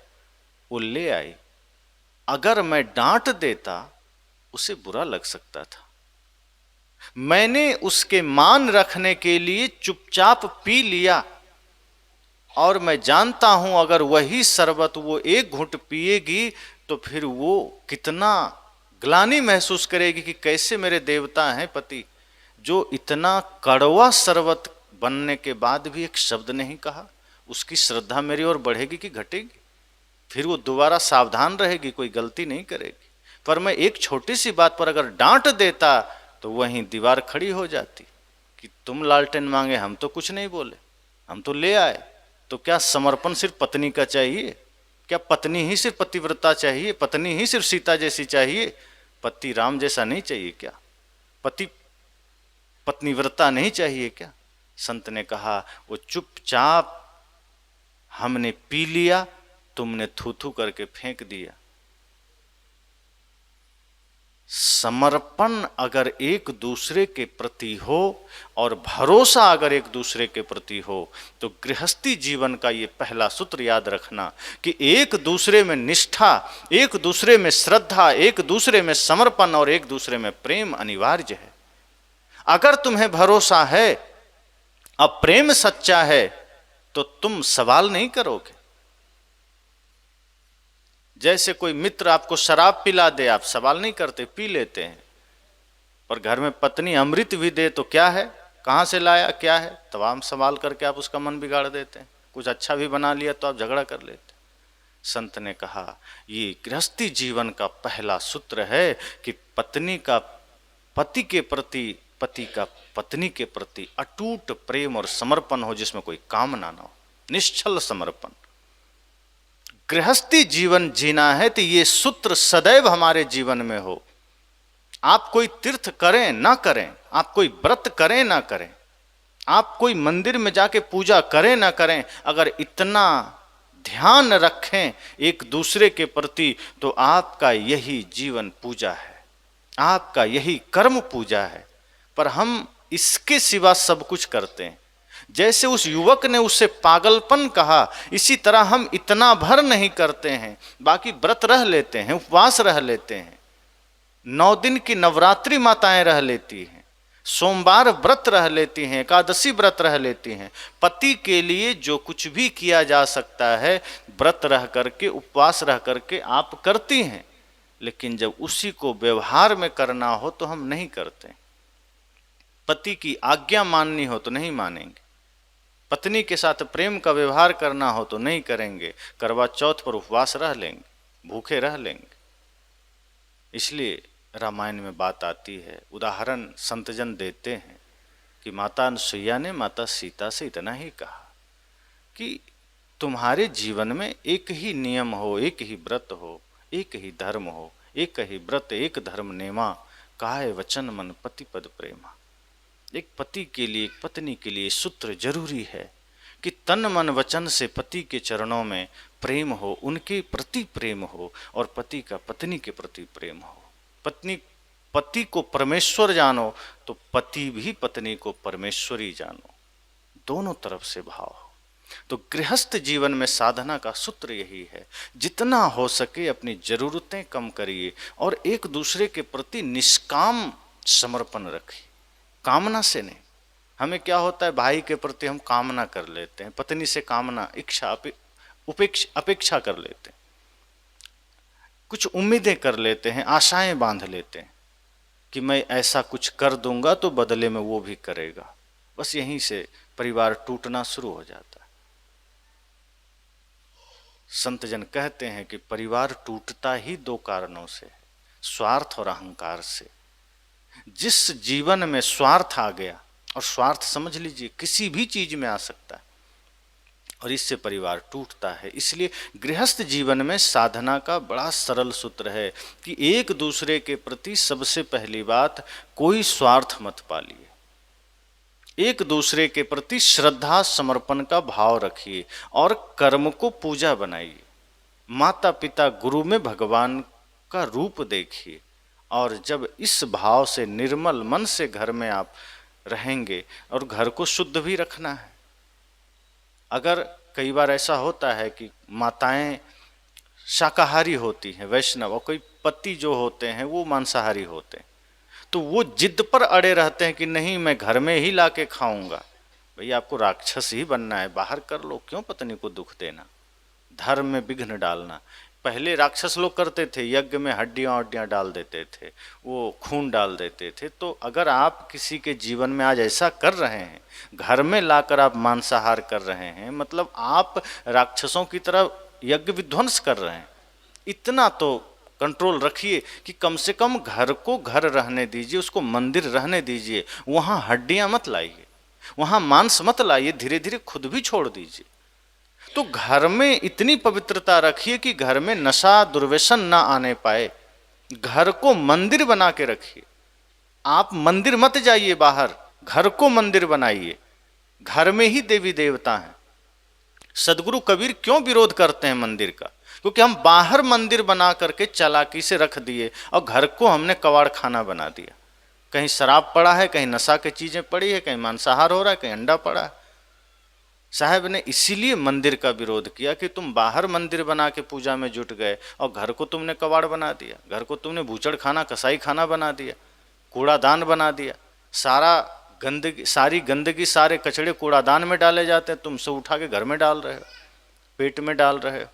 वो ले आई। अगर मैं डांट देता उसे बुरा लग सकता था। मैंने उसके मान रखने के लिए चुपचाप पी लिया, और मैं जानता हूं अगर वही शरबत वो एक घूंट पिएगी तो फिर वो कितना ग्लानि महसूस करेगी कि कैसे मेरे देवता हैं पति, जो इतना कड़वा शरबत बनने के बाद भी एक शब्द नहीं कहा। उसकी श्रद्धा मेरी ओर बढ़ेगी कि घटेगी? फिर वो दोबारा सावधान रहेगी, कोई गलती नहीं करेगी। पर मैं एक छोटी सी बात पर अगर डांट देता तो वहीं दीवार खड़ी हो जाती कि तुम लालटेन मांगे, हम तो कुछ नहीं बोले, हम तो ले आए। तो क्या समर्पण सिर्फ पत्नी का चाहिए? क्या पत्नी ही सिर्फ पतिव्रता चाहिए? पत्नी ही सिर्फ सीता जैसी चाहिए? पति राम जैसा नहीं चाहिए क्या? पति पत्नीव्रता नहीं चाहिए क्या? संत ने कहा, वो चुपचाप हमने पी लिया, तुमने थू थू करके फेंक दिया। समर्पण अगर एक दूसरे के प्रति हो और भरोसा अगर एक दूसरे के प्रति हो तो गृहस्थी जीवन का ये पहला सूत्र याद रखना कि एक दूसरे में निष्ठा, एक दूसरे में श्रद्धा, एक दूसरे में समर्पण और एक दूसरे में प्रेम अनिवार्य है। अगर तुम्हें भरोसा है, अब प्रेम सच्चा है, तो तुम सवाल नहीं करोगे। जैसे कोई मित्र आपको शराब पिला दे, आप सवाल नहीं करते, पी लेते हैं। पर घर में पत्नी अमृत भी दे तो क्या है, कहाँ से लाया, क्या है, तमाम सवाल करके आप उसका मन बिगाड़ देते हैं। कुछ अच्छा भी बना लिया तो आप झगड़ा कर लेते। संत ने कहा, ये गृहस्थी जीवन का पहला सूत्र है कि पत्नी का पति के प्रति, पति का पत्नी के प्रति अटूट प्रेम और समर्पण हो, जिसमें कोई कामना ना हो, निश्चल समर्पण। गृहस्थी जीवन जीना है तो ये सूत्र सदैव हमारे जीवन में हो। आप कोई तीर्थ करें ना करें, आप कोई व्रत करें ना करें, आप कोई मंदिर में जाके पूजा करें ना करें, अगर इतना ध्यान रखें एक दूसरे के प्रति तो आपका यही जीवन पूजा है, आपका यही कर्म पूजा है। पर हम इसके सिवा सब कुछ करते हैं। जैसे उस युवक ने उससे पागलपन कहा, इसी तरह हम इतना भर नहीं करते हैं, बाकी व्रत रह लेते हैं, उपवास रह लेते हैं, 9 दिन की नवरात्रि माताएं रह लेती हैं, सोमवार व्रत रह लेती हैं, एकादशी व्रत रह लेती हैं। पति के लिए जो कुछ भी किया जा सकता है व्रत रह करके, उपवास रह करके आप करती हैं, लेकिन जब उसी को व्यवहार में करना हो तो हम नहीं करते। पति की आज्ञा माननी हो तो नहीं मानेंगे, पत्नी के साथ प्रेम का व्यवहार करना हो तो नहीं करेंगे, करवा चौथ पर उपवास रह लेंगे, भूखे रह लेंगे। इसलिए रामायण में बात आती है, उदाहरण संतजन देते हैं कि माता अनुसुईया ने माता सीता से इतना ही कहा कि तुम्हारे जीवन में एक ही नियम हो, एक ही व्रत हो, एक ही धर्म हो, एक ही व्रत एक धर्म नेमा, काय वचन मन पति पद प्रेमा। एक पति के लिए, एक पत्नी के लिए सूत्र जरूरी है कि तन मन वचन से पति के चरणों में प्रेम हो, उनके प्रति प्रेम हो, और पति का पत्नी के प्रति प्रेम हो। पत्नी पति को परमेश्वर जानो तो पति भी पत्नी को परमेश्वरी जानो, दोनों तरफ से भाव हो। तो गृहस्थ जीवन में साधना का सूत्र यही है, जितना हो सके अपनी जरूरतें कम करिए और एक दूसरे के प्रति निष्काम समर्पण रखिए, कामना से नहीं। हमें क्या होता है, भाई के प्रति हम कामना कर लेते हैं, पत्नी से कामना, इच्छा, अपेक्षा कर लेते हैं, कुछ उम्मीदें कर लेते हैं, आशाएं बांध लेते हैं कि मैं ऐसा कुछ कर दूंगा तो बदले में वो भी करेगा। बस यहीं से परिवार टूटना शुरू हो जाता है। संत जन कहते हैं कि परिवार टूटता ही दो कारणों से, स्वार्थ और अहंकार से। जिस जीवन में स्वार्थ आ गया, और स्वार्थ समझ लीजिए किसी भी चीज में आ सकता है, और इससे परिवार टूटता है। इसलिए गृहस्थ जीवन में साधना का बड़ा सरल सूत्र है कि एक दूसरे के प्रति सबसे पहली बात, कोई स्वार्थ मत पालिए, एक दूसरे के प्रति श्रद्धा समर्पण का भाव रखिए और कर्म को पूजा बनाइए। माता पिता गुरु में भगवान का रूप देखिए, और जब इस भाव से निर्मल मन से घर में आप रहेंगे, और घर को शुद्ध भी रखना है। अगर कई बार ऐसा होता है कि माताएं शाकाहारी होती हैं, वैष्णव, और कोई पति जो होते हैं वो मांसाहारी होते हैं, तो वो जिद पर अड़े रहते हैं कि नहीं मैं घर में ही ला के खाऊंगा। भाई आपको राक्षस ही बनना है, बाहर कर लो, क्यों पत्नी को दुख देना, धर्म में विघ्न डालना। पहले राक्षस लोग करते थे, यज्ञ में हड्डियां वड्डियां डाल देते थे, वो खून डाल देते थे। तो अगर आप किसी के जीवन में आज ऐसा कर रहे हैं, घर में लाकर आप मांसाहार कर रहे हैं, मतलब आप राक्षसों की तरह यज्ञ विध्वंस कर रहे हैं। इतना तो कंट्रोल रखिए कि कम से कम घर को घर रहने दीजिए, उसको मंदिर रहने दीजिए, वहां हड्डियां मत लाइए, वहां मांस मत लाइए, धीरे धीरे खुद भी छोड़ दीजिए। तो घर में इतनी पवित्रता रखिए कि घर में नशा दुर्व्यसन ना आने पाए, घर को मंदिर बना के रखिए। आप मंदिर मत जाइए बाहर, घर को मंदिर बनाइए, घर में ही देवी देवता हैं। सदगुरु कबीर क्यों विरोध करते हैं मंदिर का, क्योंकि हम बाहर मंदिर बना करके चालाकी से रख दिए और घर को हमने कबाड़ खाना बना दिया। कहीं शराब पड़ा है, कहीं नशा की चीजें पड़ी है, कहीं मांसाहार हो रहा है, कहीं अंडा पड़ा है। साहब ने इसीलिए मंदिर का विरोध किया कि तुम बाहर मंदिर बना के पूजा में जुट गए और घर को तुमने कबाड़ बना दिया, घर को तुमने भूचड़ खाना, कसाई खाना बना दिया, कूड़ादान बना दिया। सारी गंदगी सारे कचड़े कूड़ादान में डाले जाते हैं, तुम सब उठा के घर में डाल रहे हो, पेट में डाल रहे हो।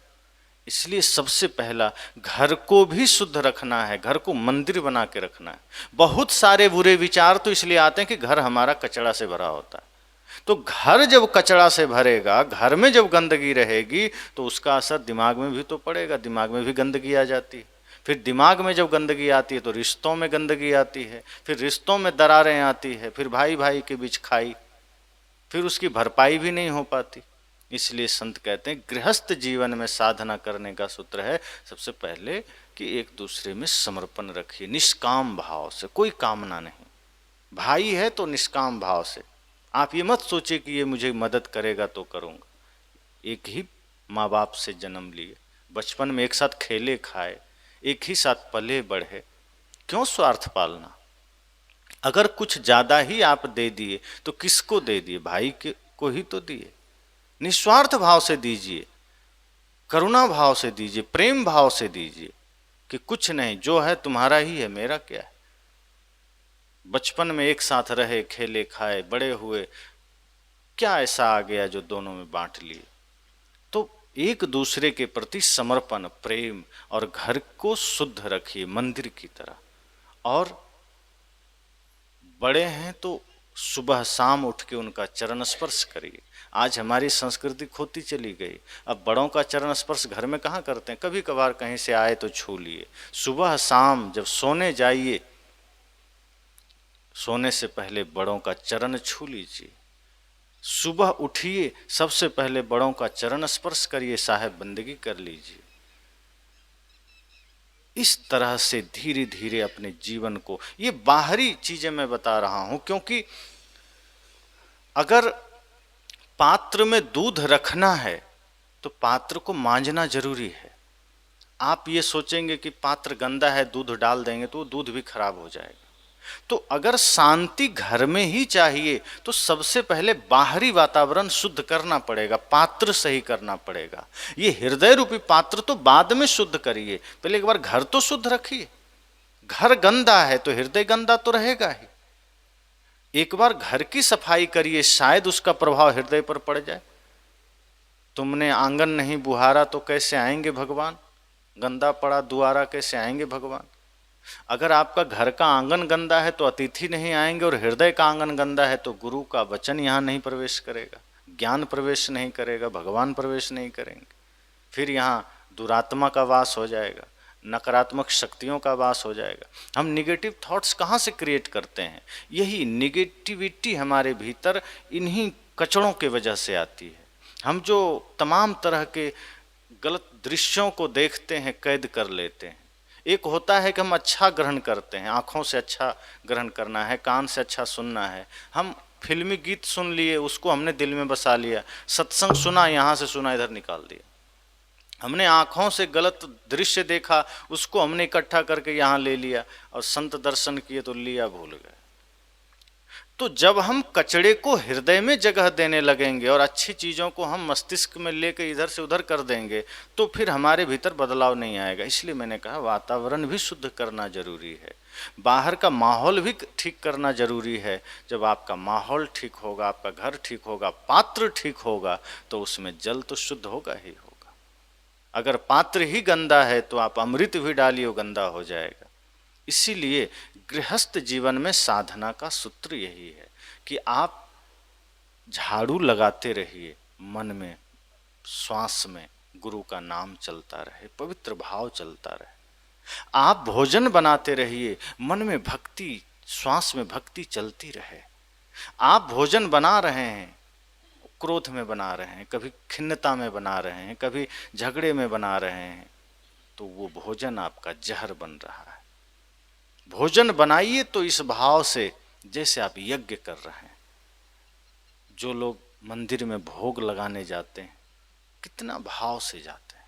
इसलिए सबसे पहला घर को भी शुद्ध रखना है, घर को मंदिर बना के रखना है। बहुत सारे बुरे विचार तो इसलिए आते हैं कि घर हमारा कचड़ा से भरा होता है। तो घर जब कचड़ा से भरेगा, घर में जब गंदगी रहेगी तो उसका असर दिमाग में भी तो पड़ेगा, दिमाग में भी गंदगी आ जाती है। फिर दिमाग में जब गंदगी आती है तो रिश्तों में गंदगी आती है, फिर रिश्तों में दरारें आती है, फिर भाई भाई के बीच खाई, फिर उसकी भरपाई भी नहीं हो पाती। इसलिए संत कहते हैं गृहस्थ जीवन में साधना करने का सूत्र है सबसे पहले कि एक दूसरे में समर्पण रखिए, निष्काम भाव से, कोई कामना नहीं। भाई है तो निष्काम भाव से, आप ये मत सोचिए कि ये मुझे मदद करेगा तो करूँगा। एक ही माँ बाप से जन्म लिए, बचपन में एक साथ खेले खाए, एक ही साथ पले बढ़े, क्यों स्वार्थ पालना। अगर कुछ ज़्यादा ही आप दे दिए तो किसको दे दिए, भाई के को ही तो दिए। निस्वार्थ भाव से दीजिए, करुणा भाव से दीजिए, प्रेम भाव से दीजिए कि कुछ नहीं, जो है तुम्हारा ही है, मेरा क्या है। बचपन में एक साथ रहे, खेले खाए, बड़े हुए, क्या ऐसा आ गया जो दोनों में बांट लिए। तो एक दूसरे के प्रति समर्पण, प्रेम, और घर को शुद्ध रखिए मंदिर की तरह। और बड़े हैं तो सुबह शाम उठ के उनका चरण स्पर्श करिए। आज हमारी संस्कृति खोती चली गई, अब बड़ों का चरण स्पर्श घर में कहाँ करते हैं, कभी कभार कहीं से आए तो छू लिए। सुबह शाम जब सोने जाइए, सोने से पहले बड़ों का चरण छू लीजिए। सुबह उठिए, सबसे पहले बड़ों का चरण स्पर्श करिए, साहेब बंदगी कर लीजिए। इस तरह से धीरे धीरे अपने जीवन को, ये बाहरी चीजें मैं बता रहा हूं क्योंकि अगर पात्र में दूध रखना है तो पात्र को मांजना जरूरी है। आप ये सोचेंगे कि पात्र गंदा है, दूध डाल देंगे तो वो दूध भी खराब हो जाएगा। तो अगर शांति घर में ही चाहिए तो सबसे पहले बाहरी वातावरण शुद्ध करना पड़ेगा, पात्र सही करना पड़ेगा। ये हृदय रूपी पात्र तो बाद में शुद्ध करिए, पहले एक बार घर तो शुद्ध रखिए। घर गंदा है तो हृदय गंदा तो रहेगा ही। एक बार घर की सफाई करिए, शायद उसका प्रभाव हृदय पर पड़ जाए। तुमने आंगन नहीं बुहारा तो कैसे आएंगे भगवान, गंदा पड़ा दुआरा कैसे आएंगे भगवान। अगर आपका घर का आंगन गंदा है तो अतिथि नहीं आएंगे, और हृदय का आंगन गंदा है तो गुरु का वचन यहाँ नहीं प्रवेश करेगा, ज्ञान प्रवेश नहीं करेगा, भगवान प्रवेश नहीं करेंगे। फिर यहाँ दुरात्मा का वास हो जाएगा, नकारात्मक शक्तियों का वास हो जाएगा। हम निगेटिव थॉट्स कहाँ से क्रिएट करते हैं? यही निगेटिविटी हमारे भीतर इन्हीं कचड़ों के वजह से आती है। हम जो तमाम तरह के गलत दृश्यों को देखते हैं, कैद कर लेते हैं। एक होता है कि हम अच्छा ग्रहण करते हैं, आँखों से अच्छा ग्रहण करना है, कान से अच्छा सुनना है। हम फिल्मी गीत सुन लिए, उसको हमने दिल में बसा लिया। सत्संग सुना, यहाँ से सुना इधर निकाल दिया। हमने आँखों से गलत दृश्य देखा, उसको हमने इकट्ठा करके यहाँ ले लिया, और संत दर्शन किए तो लिया भूल गए। तो जब हम कचड़े को हृदय में जगह देने लगेंगे और अच्छी चीज़ों को हम मस्तिष्क में लेकर इधर से उधर कर देंगे तो फिर हमारे भीतर बदलाव नहीं आएगा। इसलिए मैंने कहा वातावरण भी शुद्ध करना जरूरी है, बाहर का माहौल भी ठीक करना जरूरी है। जब आपका माहौल ठीक होगा, आपका घर ठीक होगा, पात्र ठीक होगा, तो उसमें जल तो शुद्ध होगा ही होगा। अगर पात्र ही गंदा है तो आप अमृत भी डालिए, वो गंदा हो जाएगा। इसीलिए गृहस्थ जीवन में साधना का सूत्र यही है कि आप झाड़ू लगाते रहिए, मन में श्वास में गुरु का नाम चलता रहे, पवित्र भाव चलता रहे। आप भोजन बनाते रहिए, मन में भक्ति, श्वास में भक्ति चलती रहे। आप भोजन बना रहे हैं, क्रोध में बना रहे हैं, कभी खिन्नता में बना रहे हैं, कभी झगड़े में बना रहे हैं, तो वो भोजन आपका जहर बन रहा है। भोजन बनाइए तो इस भाव से जैसे आप यज्ञ कर रहे हैं। जो लोग मंदिर में भोग लगाने जाते हैं, कितना भाव से जाते हैं।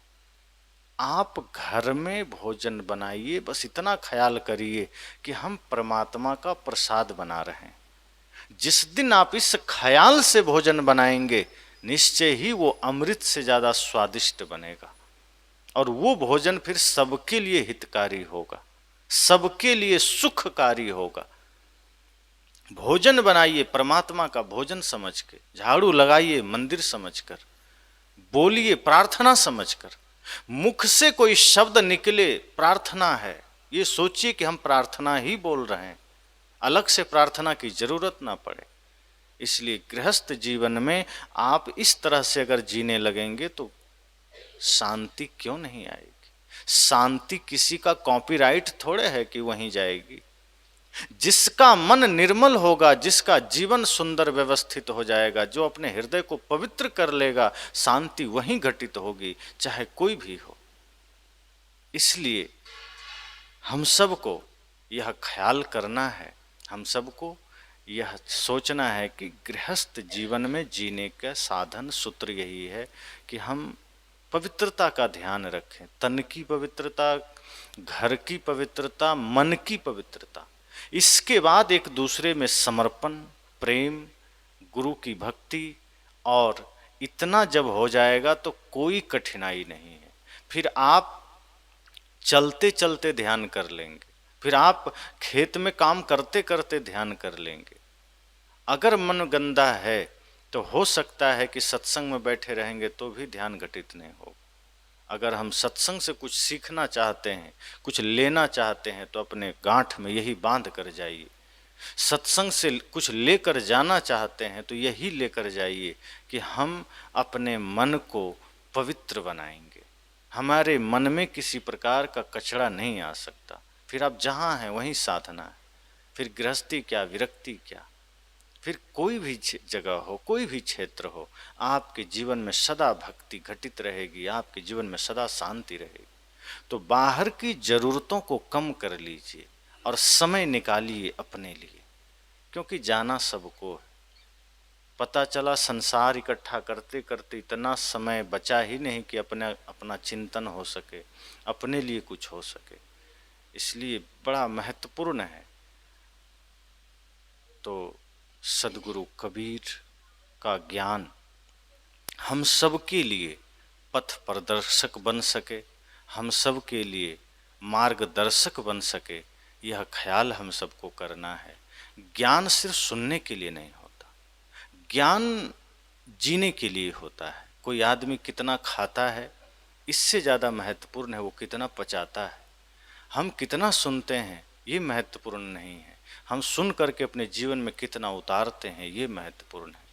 आप घर में भोजन बनाइए, बस इतना ख्याल करिए कि हम परमात्मा का प्रसाद बना रहे हैं। जिस दिन आप इस ख्याल से भोजन बनाएंगे, निश्चय ही वो अमृत से ज़्यादा स्वादिष्ट बनेगा, और वो भोजन फिर सबके लिए हितकारी होगा, सबके लिए सुखकारी होगा। भोजन बनाइए परमात्मा का भोजन समझ के, झाड़ू लगाइए मंदिर समझकर, बोलिए प्रार्थना समझकर। मुख से कोई शब्द निकले प्रार्थना है, ये सोचिए कि हम प्रार्थना ही बोल रहे हैं, अलग से प्रार्थना की जरूरत ना पड़े। इसलिए गृहस्थ जीवन में आप इस तरह से अगर जीने लगेंगे तो शांति क्यों नहीं आएगी। शांति किसी का कॉपीराइट थोड़े है कि वहीं जाएगी। जिसका मन निर्मल होगा, जिसका जीवन सुंदर व्यवस्थित हो जाएगा, जो अपने हृदय को पवित्र कर लेगा, शांति वहीं घटित होगी, चाहे कोई भी हो। इसलिए हम सबको यह ख्याल करना है, हम सबको यह सोचना है कि गृहस्थ जीवन में जीने का साधन सूत्र यही है कि हम पवित्रता का ध्यान रखें। तन की पवित्रता, घर की पवित्रता, मन की पवित्रता। इसके बाद एक दूसरे में समर्पण, प्रेम, गुरु की भक्ति, और इतना जब हो जाएगा तो कोई कठिनाई नहीं है। फिर आप चलते चलते ध्यान कर लेंगे, फिर आप खेत में काम करते करते ध्यान कर लेंगे। अगर मन गंदा है तो हो सकता है कि सत्संग में बैठे रहेंगे तो भी ध्यान घटित नहीं होगा। अगर हम सत्संग से कुछ सीखना चाहते हैं, कुछ लेना चाहते हैं, तो अपने गांठ में यही बांध कर जाइए। सत्संग से कुछ लेकर जाना चाहते हैं तो यही लेकर जाइए कि हम अपने मन को पवित्र बनाएंगे। हमारे मन में किसी प्रकार का कचरा नहीं आ सकता। फिर आप जहाँ हैं वहीं साधना है। फिर गृहस्थी क्या, विरक्ति क्या, फिर कोई भी जगह हो, कोई भी क्षेत्र हो, आपके जीवन में सदा भक्ति घटित रहेगी, आपके जीवन में सदा शांति रहेगी। तो बाहर की ज़रूरतों को कम कर लीजिए और समय निकालिए अपने लिए, क्योंकि जाना सबको है। पता चला संसार इकट्ठा करते करते इतना समय बचा ही नहीं कि अपना चिंतन हो सके, अपने लिए कुछ हो सके। इसलिए बड़ा महत्वपूर्ण है। तो सदगुरु कबीर का ज्ञान हम सब के लिए पथ प्रदर्शक बन सके, हम सब के लिए मार्गदर्शक बन सके, यह ख्याल हम सबको करना है। ज्ञान सिर्फ सुनने के लिए नहीं होता, ज्ञान जीने के लिए होता है। कोई आदमी कितना खाता है, इससे ज़्यादा महत्वपूर्ण है वो कितना पचाता है। हम कितना सुनते हैं ये महत्वपूर्ण नहीं है, हम सुन करके अपने जीवन में कितना उतारते हैं ये महत्वपूर्ण है।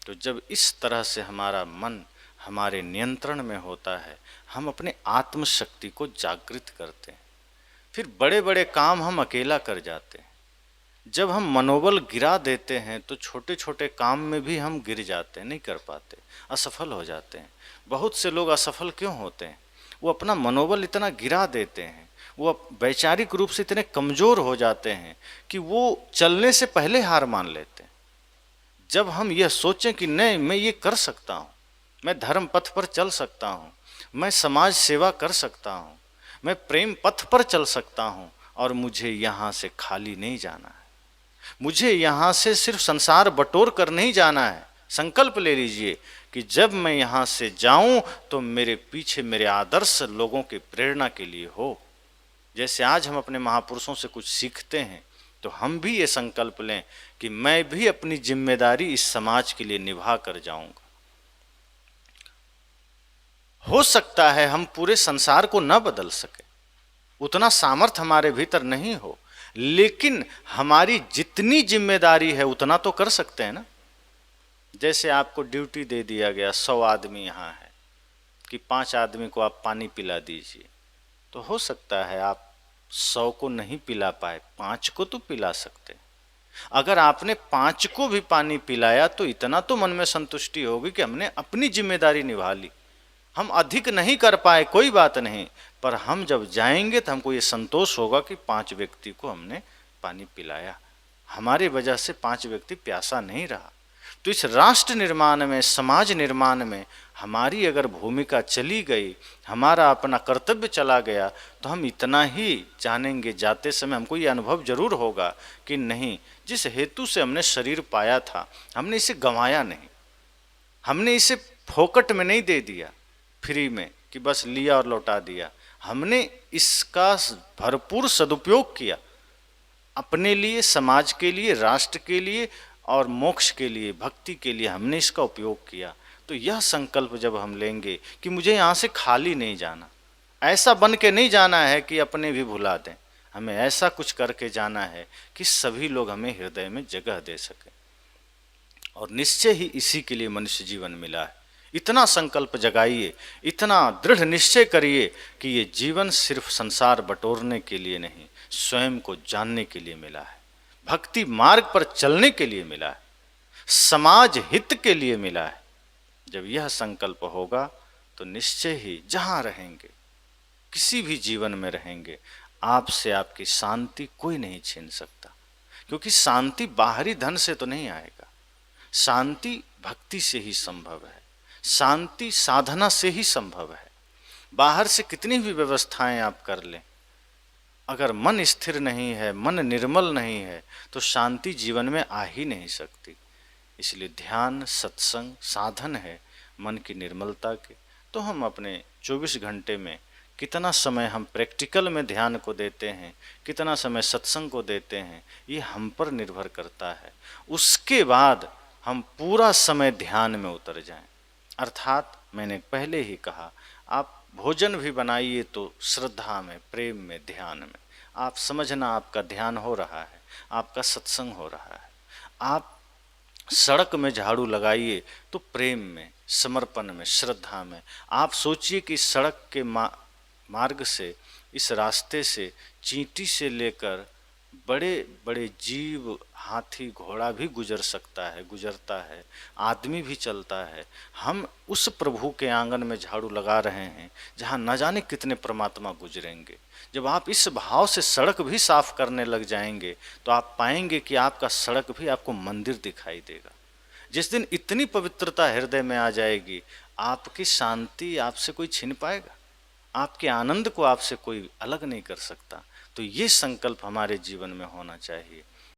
तो जब इस तरह से हमारा मन हमारे नियंत्रण में होता है, हम अपने आत्मशक्ति को जागृत करते हैं, फिर बड़े बड़े काम हम अकेला कर जाते हैं। जब हम मनोबल गिरा देते हैं तो छोटे छोटे काम में भी हम गिर जाते हैं, नहीं कर पाते, असफल हो जाते हैं। बहुत से लोग असफल क्यों होते हैं? वो अपना मनोबल इतना गिरा देते हैं, वो वैचारिक रूप से इतने कमज़ोर हो जाते हैं कि वो चलने से पहले हार मान लेते हैं। जब हम यह सोचें कि नहीं, मैं ये कर सकता हूँ, मैं धर्म पथ पर चल सकता हूँ, मैं समाज सेवा कर सकता हूँ, मैं प्रेम पथ पर चल सकता हूँ, और मुझे यहाँ से खाली नहीं जाना है, मुझे यहाँ से सिर्फ संसार बटोर कर नहीं जाना है। संकल्प ले लीजिए कि जब मैं यहाँ से जाऊँ तो मेरे पीछे मेरे आदर्श लोगों की प्रेरणा के लिए हो। जैसे आज हम अपने महापुरुषों से कुछ सीखते हैं, तो हम भी ये संकल्प लें कि मैं भी अपनी जिम्मेदारी इस समाज के लिए निभा कर जाऊंगा। हो सकता है हम पूरे संसार को न बदल सके, उतना सामर्थ्य हमारे भीतर नहीं हो, लेकिन हमारी जितनी जिम्मेदारी है उतना तो कर सकते हैं ना। जैसे आपको ड्यूटी दे दिया गया, 100 आदमी यहाँ है कि 5 आदमी को आप पानी पिला दीजिए, तो हो सकता है आप 100 को नहीं पिला पाए, 5 को तो पिला सकते हैं। अगर आपने 5 को भी पानी पिलाया तो इतना तो मन में संतुष्टि होगी कि हमने अपनी जिम्मेदारी निभा ली। हम अधिक नहीं कर पाए कोई बात नहीं, पर हम जब जाएंगे तो हमको ये संतोष होगा कि 5 व्यक्ति को हमने पानी पिलाया, हमारे वजह से 5 व्यक्ति प्यासा नहीं रहा। तो इस राष्ट्र निर्माण में, समाज निर्माण में हमारी अगर भूमिका चली गई, हमारा अपना कर्तव्य चला गया, तो हम इतना ही जानेंगे, जाते समय हमको ये अनुभव जरूर होगा कि नहीं, जिस हेतु से हमने शरीर पाया था हमने इसे गंवाया नहीं, हमने इसे फोकट में नहीं दे दिया, फ्री में कि बस लिया और लौटा दिया। हमने इसका भरपूर सदुपयोग किया, अपने लिए, समाज के लिए, राष्ट्र के लिए और मोक्ष के लिए, भक्ति के लिए हमने इसका उपयोग किया। तो यह संकल्प जब हम लेंगे कि मुझे यहाँ से खाली नहीं जाना, ऐसा बन के नहीं जाना है कि अपने भी भुला दें, हमें ऐसा कुछ करके जाना है कि सभी लोग हमें हृदय में जगह दे सकें। और निश्चय ही इसी के लिए मनुष्य जीवन मिला है। इतना संकल्प जगाइए, इतना दृढ़ निश्चय करिए कि ये जीवन सिर्फ संसार बटोरने के लिए नहीं, स्वयं को जानने के लिए मिला है, भक्ति मार्ग पर चलने के लिए मिला है, समाज हित के लिए मिला है। जब यह संकल्प होगा तो निश्चय ही जहाँ रहेंगे, किसी भी जीवन में रहेंगे, आपसे आपकी शांति कोई नहीं छीन सकता। क्योंकि शांति बाहरी धन से तो नहीं आएगा, शांति भक्ति से ही संभव है, शांति साधना से ही संभव है। बाहर से कितनी भी व्यवस्थाएं आप कर लें, अगर मन स्थिर नहीं है, मन निर्मल नहीं है, तो शांति जीवन में आ ही नहीं सकती। इसलिए ध्यान, सत्संग साधन है मन की निर्मलता के। तो हम अपने 24 घंटे में कितना समय हम प्रैक्टिकल में ध्यान को देते हैं, कितना समय सत्संग को देते हैं, ये हम पर निर्भर करता है। उसके बाद हम पूरा समय ध्यान में उतर जाएं। अर्थात मैंने पहले ही कहा, आप भोजन भी बनाइए तो श्रद्धा में, प्रेम में, ध्यान में। आप समझना आपका ध्यान हो रहा है, आपका सत्संग हो रहा है। आप सड़क में झाड़ू लगाइए तो प्रेम में, समर्पण में, श्रद्धा में। आप सोचिए कि सड़क के मार्ग से, इस रास्ते से चींटी से लेकर बड़े बड़े जीव, हाथी घोड़ा भी गुजर सकता है, गुजरता है, आदमी भी चलता है। हम उस प्रभु के आंगन में झाड़ू लगा रहे हैं जहाँ न जाने कितने परमात्मा गुजरेंगे। जब आप इस भाव से सड़क भी साफ करने लग जाएंगे तो आप पाएंगे कि आपका सड़क भी आपको मंदिर दिखाई देगा। जिस दिन इतनी पवित्रता हृदय में आ जाएगी, आपकी शांति आपसे कोई छीन पाएगा? आपके आनंद को आपसे कोई अलग नहीं कर सकता। तो ये संकल्प हमारे जीवन में होना चाहिए।